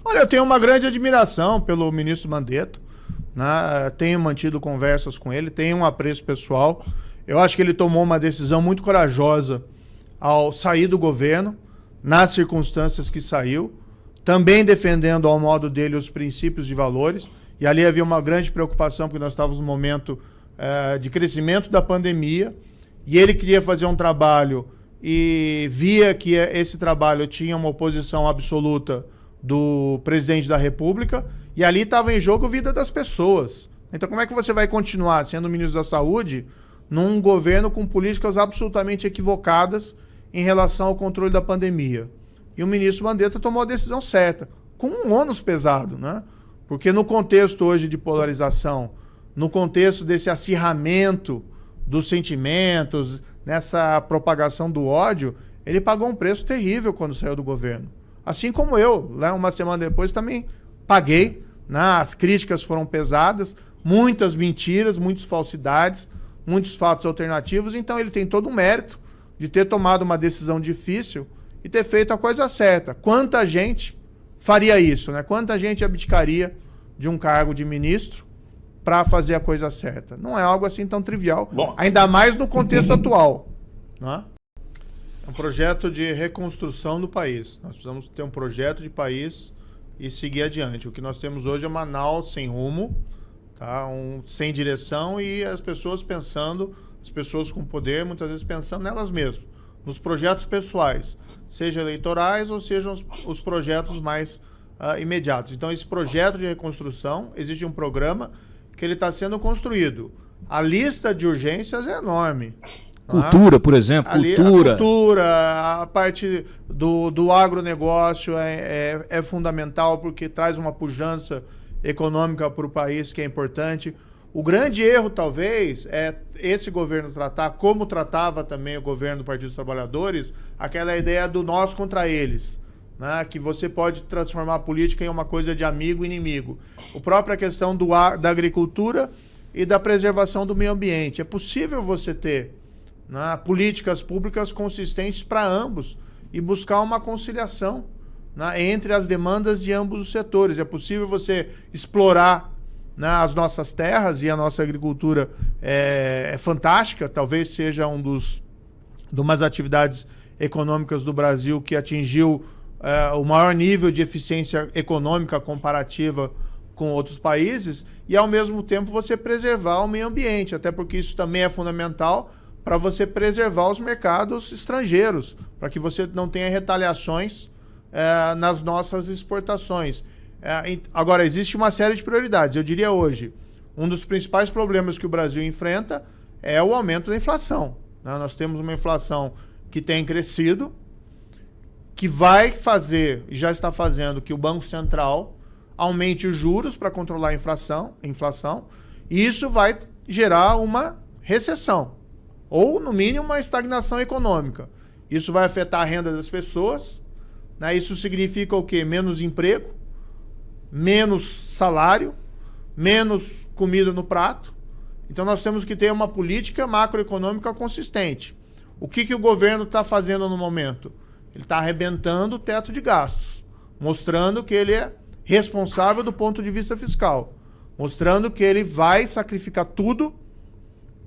Olha, eu tenho uma grande admiração pelo ministro Mandetta, né? Tenho mantido conversas com ele, tenho um apreço pessoal. Eu acho que ele tomou uma decisão muito corajosa ao sair do governo, nas circunstâncias que saiu, também defendendo ao modo dele os princípios e valores. E ali havia uma grande preocupação, porque nós estávamos num momento de crescimento da pandemia, e ele queria fazer um trabalho e via que esse trabalho tinha uma oposição absoluta do presidente da República, e ali estava em jogo a vida das pessoas. Então, como é que você vai continuar sendo ministro da Saúde num governo com políticas absolutamente equivocadas em relação ao controle da pandemia? E o ministro Mandetta tomou a decisão certa, com um ônus pesado, né? Porque no contexto hoje de polarização, no contexto desse acirramento dos sentimentos, nessa propagação do ódio, ele pagou um preço terrível quando saiu do governo. Assim como eu, né, uma semana depois, também paguei, né? As críticas foram pesadas, muitas mentiras, muitas falsidades, muitos fatos alternativos. Então ele tem todo o mérito de ter tomado uma decisão difícil e ter feito a coisa certa. Quanta gente faria isso, né? Quanta gente abdicaria de um cargo de ministro para fazer a coisa certa? Não é algo assim tão trivial, ainda mais no contexto atual, né? É um projeto de reconstrução do país. Nós precisamos ter um projeto de país e seguir adiante. O que nós temos hoje é uma nau sem rumo, tá? Sem direção, e as pessoas pensando, as pessoas com poder, muitas vezes pensando nelas mesmas, nos projetos pessoais, seja eleitorais ou sejam os projetos mais imediatos. Então, esse projeto de reconstrução, existe um programa que ele está sendo construído. A lista de urgências é enorme. Cultura, por exemplo, a parte do agronegócio é fundamental, porque traz uma pujança econômica para o país que é importante. O grande erro, talvez, é esse governo tratar, como tratava também o governo do Partido dos Trabalhadores, aquela ideia do nós contra eles. né, que você pode transformar a política em uma coisa de amigo e inimigo. A própria questão da agricultura e da preservação do meio ambiente. É possível você ter, né, políticas públicas consistentes para ambos e buscar uma conciliação, né, entre as demandas de ambos os setores. É possível você explorar, né, as nossas terras, e a nossa agricultura é fantástica, talvez seja umas atividades econômicas do Brasil que atingiu o maior nível de eficiência econômica comparativa com outros países, e ao mesmo tempo você preservar o meio ambiente, até porque isso também é fundamental para você preservar os mercados estrangeiros, para que você não tenha retaliações nas nossas exportações. Agora, existe uma série de prioridades. Eu diria hoje, um dos principais problemas que o Brasil enfrenta é o aumento da inflação, né? Nós temos uma inflação que tem crescido, que vai fazer, e já está fazendo, que o Banco Central aumente os juros para controlar a inflação, e isso vai gerar uma recessão, ou, no mínimo, uma estagnação econômica. Isso vai afetar a renda das pessoas, né? Isso significa o quê? Menos emprego, menos salário, menos comida no prato. Então nós temos que ter uma política macroeconômica consistente. O que o governo está fazendo no momento? Ele está arrebentando o teto de gastos, mostrando que ele é responsável do ponto de vista fiscal, mostrando que ele vai sacrificar tudo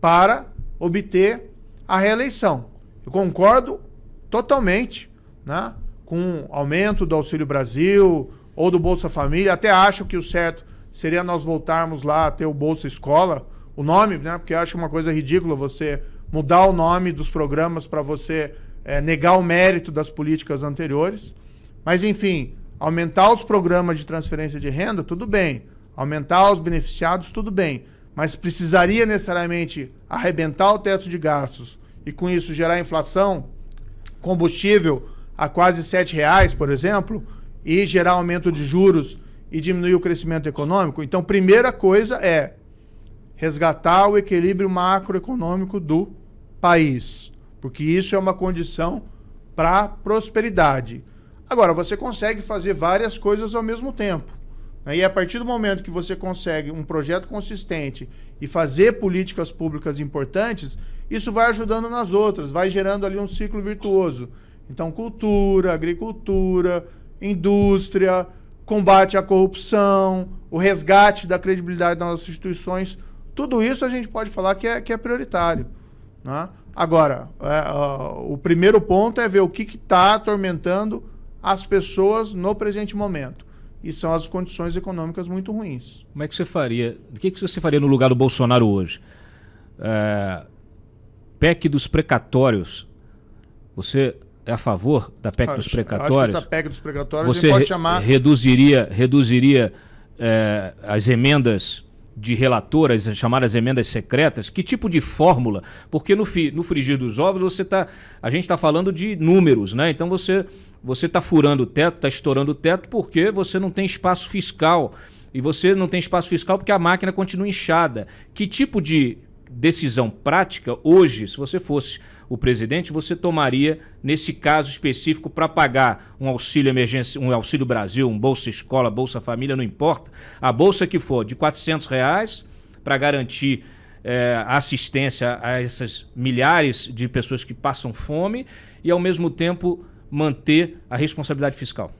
para obter a reeleição. Eu concordo totalmente, né, com o aumento do Auxílio Brasil ou do Bolsa Família. Até acho que o certo seria nós voltarmos lá a ter o Bolsa Escola, o nome, né, porque eu acho uma coisa ridícula você mudar o nome dos programas para você negar o mérito das políticas anteriores. Mas, enfim, aumentar os programas de transferência de renda, tudo bem. Aumentar os beneficiados, tudo bem. Mas precisaria necessariamente arrebentar o teto de gastos e, com isso, gerar inflação, combustível a quase R$7, por exemplo, e gerar aumento de juros e diminuir o crescimento econômico? Então, primeira coisa é resgatar o equilíbrio macroeconômico do país, porque isso é uma condição para prosperidade. Agora, você consegue fazer várias coisas ao mesmo tempo, né? E a partir do momento que você consegue um projeto consistente e fazer políticas públicas importantes, isso vai ajudando nas outras, vai gerando ali um ciclo virtuoso. Então, cultura, agricultura, indústria, combate à corrupção, o resgate da credibilidade das nossas instituições, tudo isso a gente pode falar que é prioritário, né? Agora, o primeiro ponto é ver o que está atormentando as pessoas no presente momento. E são as condições econômicas muito ruins. Como é que você faria? O que você faria no lugar do Bolsonaro hoje? PEC dos precatórios. Você é a favor da PEC dos precatórios? Acho que essa PEC dos precatórios você a gente pode chamar... reduziria as emendas de relator, as chamadas emendas secretas? Que tipo de fórmula? Porque no frigir dos ovos a gente está falando de números, né? Então você está furando o teto, está estourando o teto porque você não tem espaço fiscal. E você não tem espaço fiscal porque a máquina continua inchada. Que tipo de decisão prática hoje, se você fosse o presidente, você tomaria nesse caso específico para pagar um auxílio emergência, um Auxílio Brasil, um Bolsa Escola, Bolsa Família, não importa, a bolsa que for de R$400 para garantir assistência a essas milhares de pessoas que passam fome e, ao mesmo tempo, manter a responsabilidade fiscal?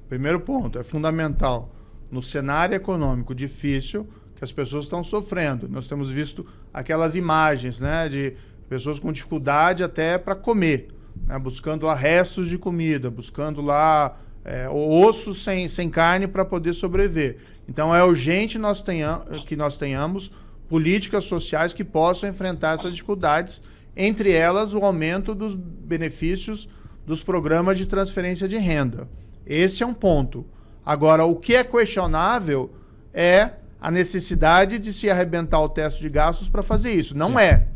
Primeiro ponto, é fundamental. No cenário econômico difícil que as pessoas estão sofrendo, nós temos visto aquelas imagens, né, de pessoas com dificuldade até para comer, né, buscando lá restos de comida, buscando lá ossos sem carne para poder sobreviver. Então é urgente que nós tenhamos políticas sociais que possam enfrentar essas dificuldades, entre elas o aumento dos benefícios dos programas de transferência de renda. Esse é um ponto. Agora, o que é questionável é a necessidade de se arrebentar o teto de gastos para fazer isso. Não é.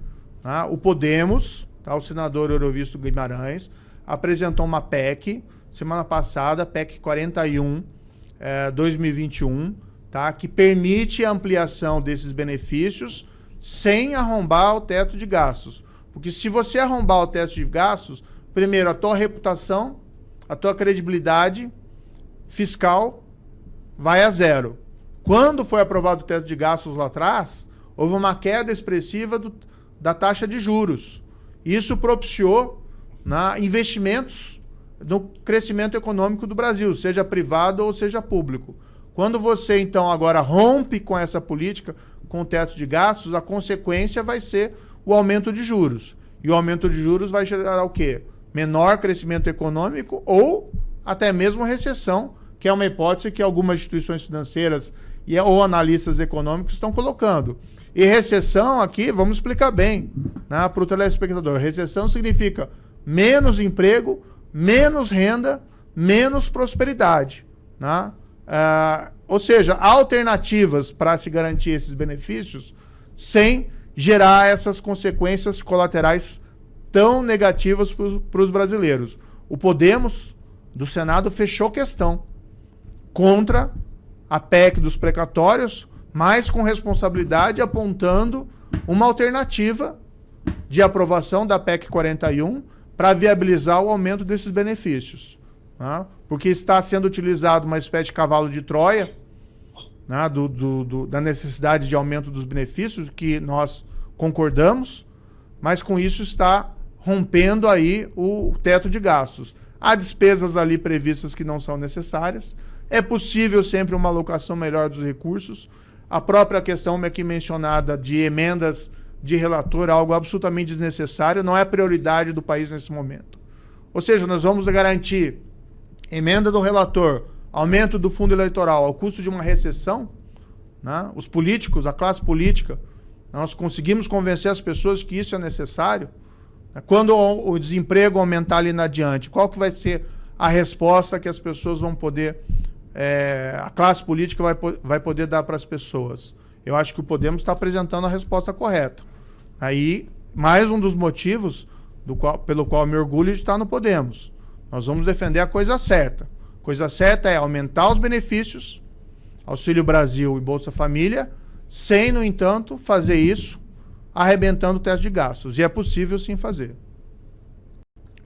Tá? O Podemos, tá? O senador Eurovisto Guimarães, apresentou uma PEC, semana passada, PEC 41, 2021, tá? Que permite a ampliação desses benefícios sem arrombar o teto de gastos. Porque se você arrombar o teto de gastos, primeiro, a tua reputação a tua credibilidade fiscal vai a zero. Quando foi aprovado o teto de gastos lá atrás, houve uma queda expressiva da taxa de juros. Isso propiciou investimentos no crescimento econômico do Brasil, seja privado ou seja público. Quando você, então, agora rompe com essa política, com o teto de gastos, a consequência vai ser o aumento de juros. E o aumento de juros vai gerar o quê? Menor crescimento econômico ou até mesmo recessão, que é uma hipótese que algumas instituições financeiras ou analistas econômicos estão colocando. E recessão aqui, vamos explicar bem, né, para o telespectador. Recessão significa menos emprego, menos renda, menos prosperidade. Né? Ou seja, alternativas para se garantir esses benefícios sem gerar essas consequências colaterais tão negativas para os brasileiros. O Podemos, do Senado, fechou questão contra a PEC dos precatórios, mas com responsabilidade apontando uma alternativa de aprovação da PEC 41 para viabilizar o aumento desses benefícios. Né? Porque está sendo utilizado uma espécie de cavalo de Troia, né? Da necessidade de aumento dos benefícios, que nós concordamos, mas com isso está rompendo aí o teto de gastos. Há despesas ali previstas que não são necessárias. É possível sempre uma alocação melhor dos recursos. A própria questão aqui mencionada de emendas de relator é algo absolutamente desnecessário, não é prioridade do país nesse momento. Ou seja, nós vamos garantir emenda do relator, aumento do fundo eleitoral ao custo de uma recessão, né? Os políticos, a classe política, nós conseguimos convencer as pessoas que isso é necessário. Quando o desemprego aumentar ali na adiante, qual que vai ser a resposta que as pessoas vão poder, a classe política vai poder dar para as pessoas? Eu acho que o Podemos está apresentando a resposta correta. Aí, mais um dos motivos pelo qual eu me orgulho de estar no Podemos. Nós vamos defender a coisa certa. A coisa certa é aumentar os benefícios, Auxílio Brasil e Bolsa Família, sem, no entanto, fazer isso arrebentando o teto de gastos. E é possível sim fazer.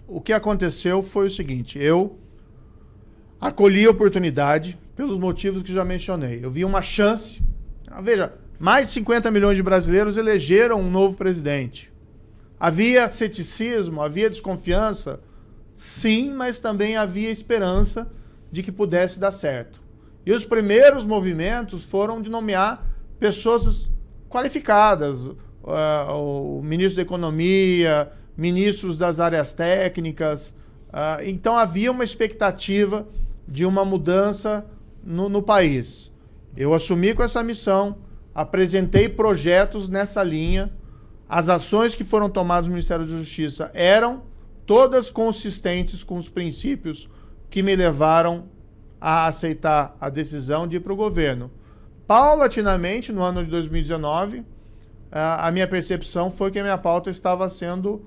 O que aconteceu foi o seguinte: eu acolhi a oportunidade pelos motivos que já mencionei. Eu vi uma chance. Veja, mais de 50 milhões de brasileiros elegeram um novo presidente. Havia ceticismo, havia desconfiança? Sim, mas também havia esperança de que pudesse dar certo. E os primeiros movimentos foram de nomear pessoas qualificadas, o ministro da Economia, ministros das áreas técnicas. Então havia uma expectativa de uma mudança no país. Eu assumi com essa missão, apresentei projetos nessa linha. As ações que foram tomadas no Ministério da Justiça eram todas consistentes com os princípios que me levaram a aceitar a decisão de ir para o governo. Paulatinamente, no ano de 2019, a minha percepção foi que a minha pauta estava sendo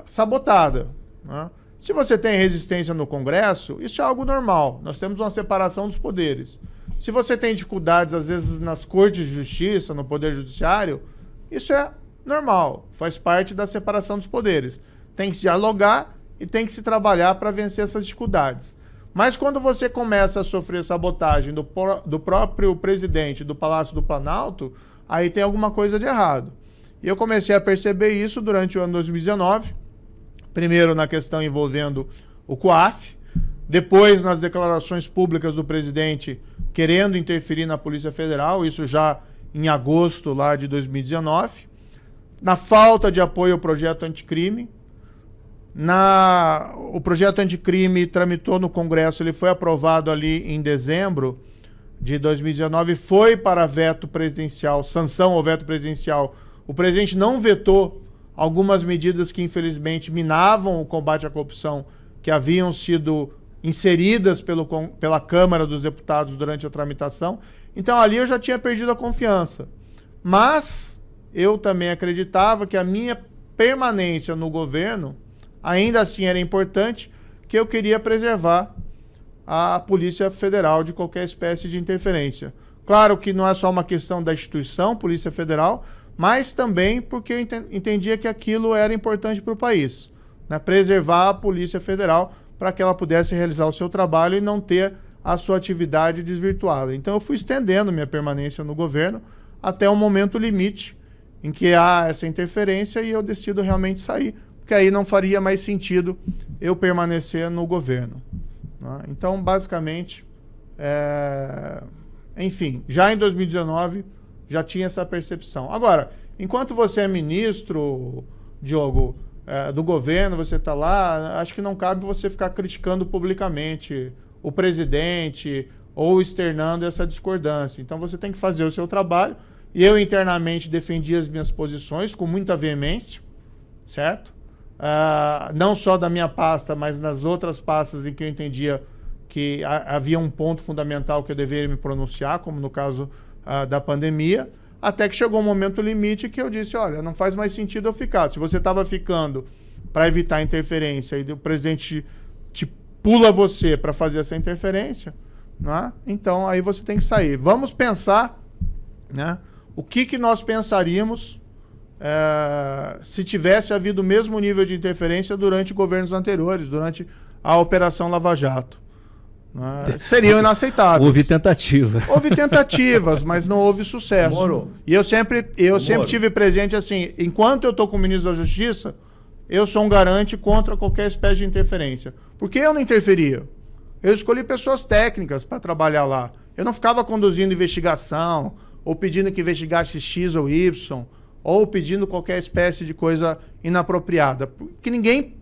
sabotada. Né? Se você tem resistência no Congresso, isso é algo normal. Nós temos uma separação dos poderes. Se você tem dificuldades, às vezes, nas cortes de justiça, no Poder Judiciário, isso é normal, faz parte da separação dos poderes. Tem que se dialogar e tem que se trabalhar para vencer essas dificuldades. Mas quando você começa a sofrer sabotagem do próprio presidente do Palácio do Planalto, aí tem alguma coisa de errado. E eu comecei a perceber isso durante o ano 2019, primeiro na questão envolvendo o COAF, depois nas declarações públicas do presidente querendo interferir na Polícia Federal, isso já em agosto lá de 2019, na falta de apoio ao projeto anticrime. O projeto anticrime tramitou no Congresso, ele foi aprovado ali em dezembro de 2019, foi para veto presidencial, sanção ao veto presidencial. O presidente não vetou algumas medidas que infelizmente minavam o combate à corrupção, que haviam sido inseridas pela Câmara dos Deputados durante a tramitação. Então ali eu já tinha perdido a confiança. Mas eu também acreditava que a minha permanência no governo ainda assim era importante, que eu queria preservar a Polícia Federal de qualquer espécie de interferência. Claro que não é só uma questão da instituição, Polícia Federal, mas também porque eu entendia que aquilo era importante para o país, né? Preservar a Polícia Federal, para que ela pudesse realizar o seu trabalho e não ter a sua atividade desvirtuada. Então eu fui estendendo minha permanência no governo até um momento limite em que há essa interferência e eu decido realmente sair, porque aí não faria mais sentido eu permanecer no governo, né? Então, basicamente, enfim, já em 2019 já tinha essa percepção. Agora, enquanto você é ministro, Diogo, do governo, você está lá, acho que não cabe você ficar criticando publicamente o presidente ou externando essa discordância. Então você tem que fazer o seu trabalho. E eu internamente defendi as minhas posições com muita veemência, certo? Não só da minha pasta, mas nas outras pastas em que eu entendia que havia um ponto fundamental que eu deveria me pronunciar, como no caso da pandemia, até que chegou um momento limite que eu disse, olha, não faz mais sentido eu ficar. Se você estava ficando para evitar interferência e o presidente te pula você para fazer essa interferência, né? Então aí você tem que sair. Vamos pensar, né, o que nós pensaríamos se tivesse havido o mesmo nível de interferência durante governos anteriores, durante a Operação Lava Jato. Né? Seriam inaceitáveis. Houve tentativa. Houve tentativas, mas não houve sucesso. Moro. E eu sempre tive presente assim, enquanto eu estou com o ministro da Justiça, eu sou um garante contra qualquer espécie de interferência. Porque eu não interferia. Eu escolhi pessoas técnicas para trabalhar lá. Eu não ficava conduzindo investigação, ou pedindo que investigasse X ou Y, ou pedindo qualquer espécie de coisa inapropriada. Porque ninguém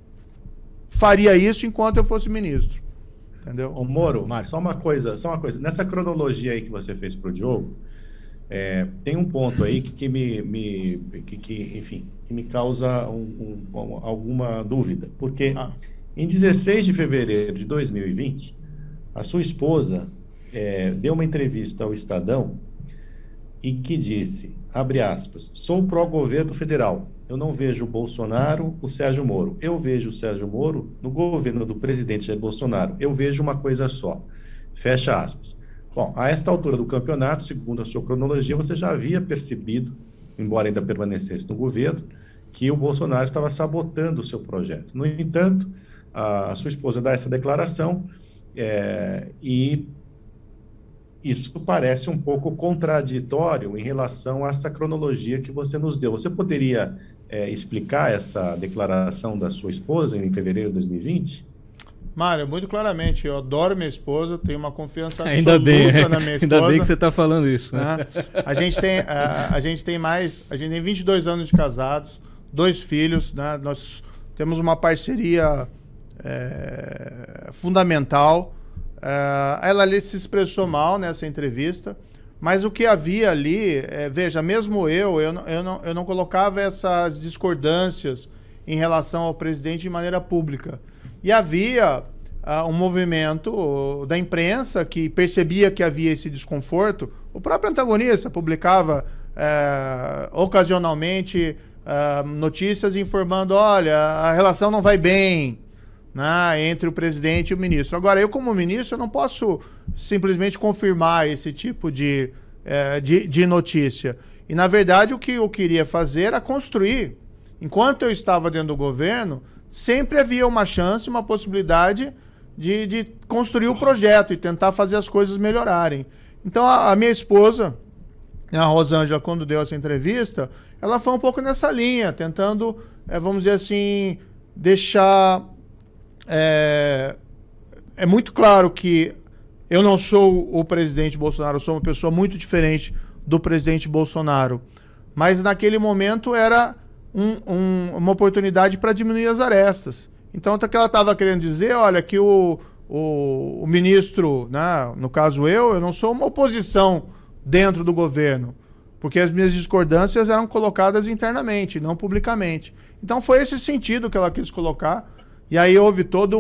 faria isso enquanto eu fosse ministro. Entendeu? Ô, Moro, só uma coisa. Nessa cronologia aí que você fez para o Diogo, tem um ponto aí que me causa alguma dúvida. Porque em 16 de fevereiro de 2020, a sua esposa deu uma entrevista ao Estadão e que disse, abre aspas, sou pró-governo federal. Eu não vejo o Bolsonaro, o Sérgio Moro. Eu vejo o Sérgio Moro no governo do presidente Jair Bolsonaro. Eu vejo uma coisa só. Fecha aspas. Bom, a esta altura do campeonato, segundo a sua cronologia, você já havia percebido, embora ainda permanecesse no governo, que o Bolsonaro estava sabotando o seu projeto. No entanto, a sua esposa dá essa declaração e isso parece um pouco contraditório em relação a essa cronologia que você nos deu. Você poderia explicar essa declaração da sua esposa em fevereiro de 2020? Mário, muito claramente, eu adoro minha esposa, tenho uma confiança absoluta ainda bem, na minha esposa. Ainda bem que você está falando isso. Né? A gente tem 22 anos de casados, 2 filhos, né? Nós temos uma parceria fundamental. Ela ali se expressou mal nessa entrevista, mas o que havia ali, veja, mesmo eu não colocava essas discordâncias em relação ao presidente de maneira pública. E havia um movimento da imprensa que percebia que havia esse desconforto. O próprio antagonista publicava ocasionalmente notícias informando, olha, a relação não vai bem, né, entre o presidente e o ministro. Agora, eu como ministro, eu não posso simplesmente confirmar esse tipo de notícia. E, na verdade, o que eu queria fazer era construir. Enquanto eu estava dentro do governo, sempre havia uma chance, uma possibilidade de construir o projeto e tentar fazer as coisas melhorarem. Então, a minha esposa, a Rosângela, quando deu essa entrevista, ela foi um pouco nessa linha, tentando, vamos dizer assim, deixar... É muito claro que eu não sou o presidente Bolsonaro, eu sou uma pessoa muito diferente do presidente Bolsonaro. Mas naquele momento era uma oportunidade para diminuir as arestas. Então, o que ela estava querendo dizer, olha, que o ministro, né, no caso eu não sou uma oposição dentro do governo, porque as minhas discordâncias eram colocadas internamente, não publicamente. Então, foi esse sentido que ela quis colocar. E aí houve todo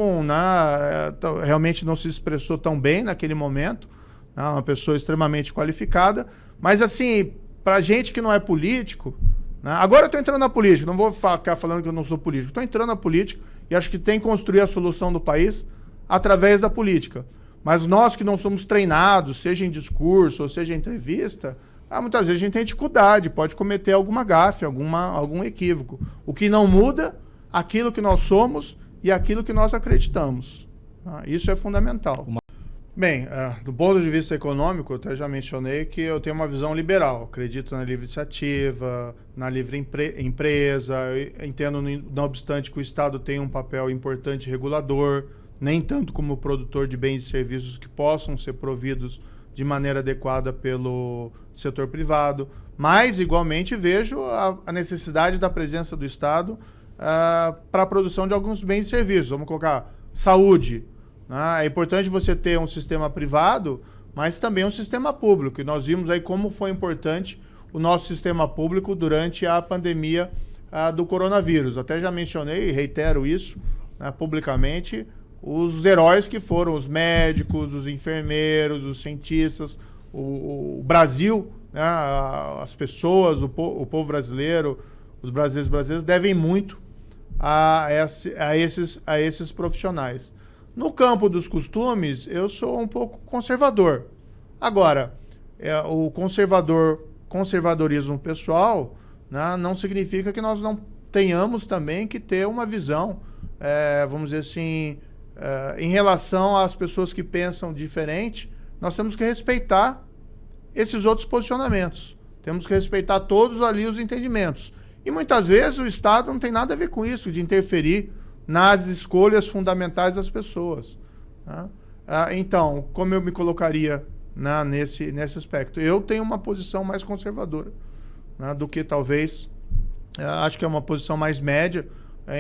realmente não se expressou tão bem naquele momento, né, uma pessoa extremamente qualificada, mas assim, pra gente que não é político, né, agora eu estou entrando na política, não vou ficar falando que eu não sou político, estou entrando na política e acho que tem que construir a solução do país através da política. Mas nós que não somos treinados, seja em discurso ou seja em entrevista, muitas vezes a gente tem dificuldade, pode cometer alguma gafe, algum equívoco. O que não muda, aquilo que nós somos e aquilo que nós acreditamos. Tá? Isso é fundamental. Bem, do ponto de vista econômico, eu até já mencionei que eu tenho uma visão liberal. Acredito na livre iniciativa, na livre empresa. Eu entendo, não obstante, que o Estado tem um papel importante regulador, nem tanto como produtor de bens e serviços que possam ser providos de maneira adequada pelo setor privado. Mas, igualmente, vejo a necessidade da presença do Estado para a produção de alguns bens e serviços. Vamos colocar saúde. É importante você ter um sistema privado, mas também um sistema público. E nós vimos aí como foi importante o nosso sistema público durante a pandemia do coronavírus. Até já mencionei e reitero isso, né, publicamente, os heróis que foram os médicos, os enfermeiros, os cientistas, o Brasil, né, as pessoas, o povo brasileiro, os brasileiros devem muito a esses profissionais. No campo dos costumes, eu sou um pouco conservador. Agora, o conservadorismo pessoal, né, não significa que nós não tenhamos também que ter uma visão, vamos dizer assim, em relação às pessoas que pensam diferente. Nós temos que respeitar esses outros posicionamentos. Temos que respeitar todos ali os entendimentos. E muitas vezes o Estado não tem nada a ver com isso, de interferir nas escolhas fundamentais das pessoas. Tá? Então, como eu me colocaria, né, nesse aspecto? Eu tenho uma posição mais conservadora, né, do que talvez, acho que é uma posição mais média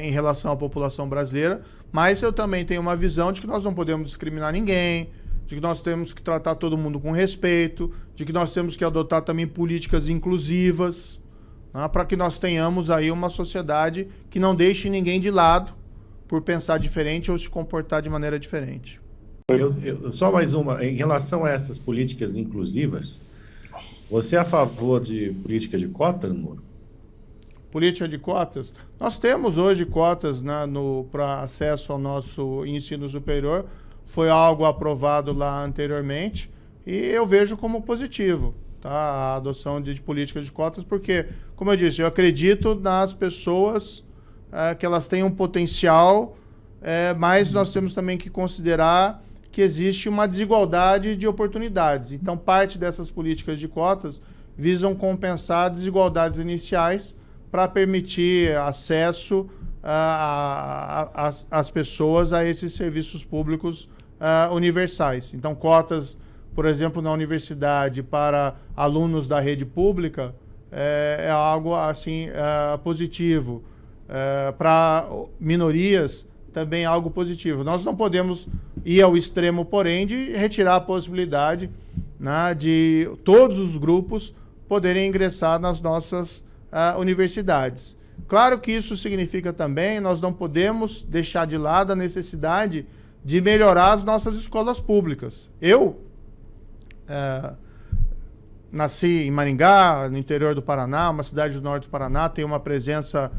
em relação à população brasileira, mas eu também tenho uma visão de que nós não podemos discriminar ninguém, de que nós temos que tratar todo mundo com respeito, de que nós temos que adotar também políticas inclusivas, né, para que nós tenhamos aí uma sociedade que não deixe ninguém de lado por pensar diferente ou se comportar de maneira diferente. Só mais uma, em relação a essas políticas inclusivas, você é a favor de política de cotas, Muro? Política de cotas? Nós temos hoje cotas, né, para acesso ao nosso ensino superior, foi algo aprovado lá anteriormente, e eu vejo como positivo, tá, a adoção de políticas de cotas, porque, como eu disse, eu acredito nas pessoas que elas têm um potencial, mas nós temos também que considerar que existe uma desigualdade de oportunidades. Então, parte dessas políticas de cotas visam compensar desigualdades iniciais para permitir acesso às pessoas a esses serviços públicos universais. Então, cotas, por exemplo, na universidade para alunos da rede pública é algo assim positivo. Para minorias, também algo positivo. Nós não podemos ir ao extremo, porém, de retirar a possibilidade, né, de todos os grupos poderem ingressar nas nossas universidades. Claro que isso significa também, nós não podemos deixar de lado a necessidade de melhorar as nossas escolas públicas. Eu nasci em Maringá, no interior do Paraná, uma cidade do norte do Paraná, tem uma presença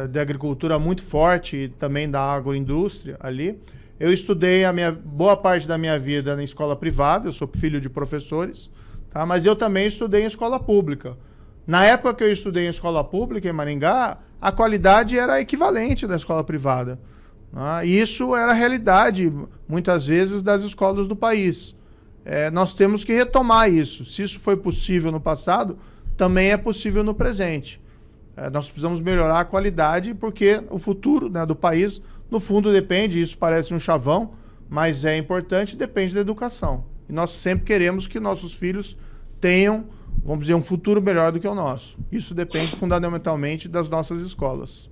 de agricultura muito forte e também da agroindústria ali. Eu estudei boa parte da minha vida na escola privada, eu sou filho de professores, tá? Mas eu também estudei em escola pública. Na época que eu estudei em escola pública, em Maringá, a qualidade era equivalente da escola privada. Tá? E isso era a realidade, muitas vezes, das escolas do país. Nós temos que retomar isso. Se isso foi possível no passado, também é possível no presente. Nós precisamos melhorar a qualidade, porque o futuro, né, do país, no fundo, depende, isso parece um chavão, mas é importante, depende da educação. E nós sempre queremos que nossos filhos tenham, vamos dizer, um futuro melhor do que o nosso. Isso depende fundamentalmente das nossas escolas.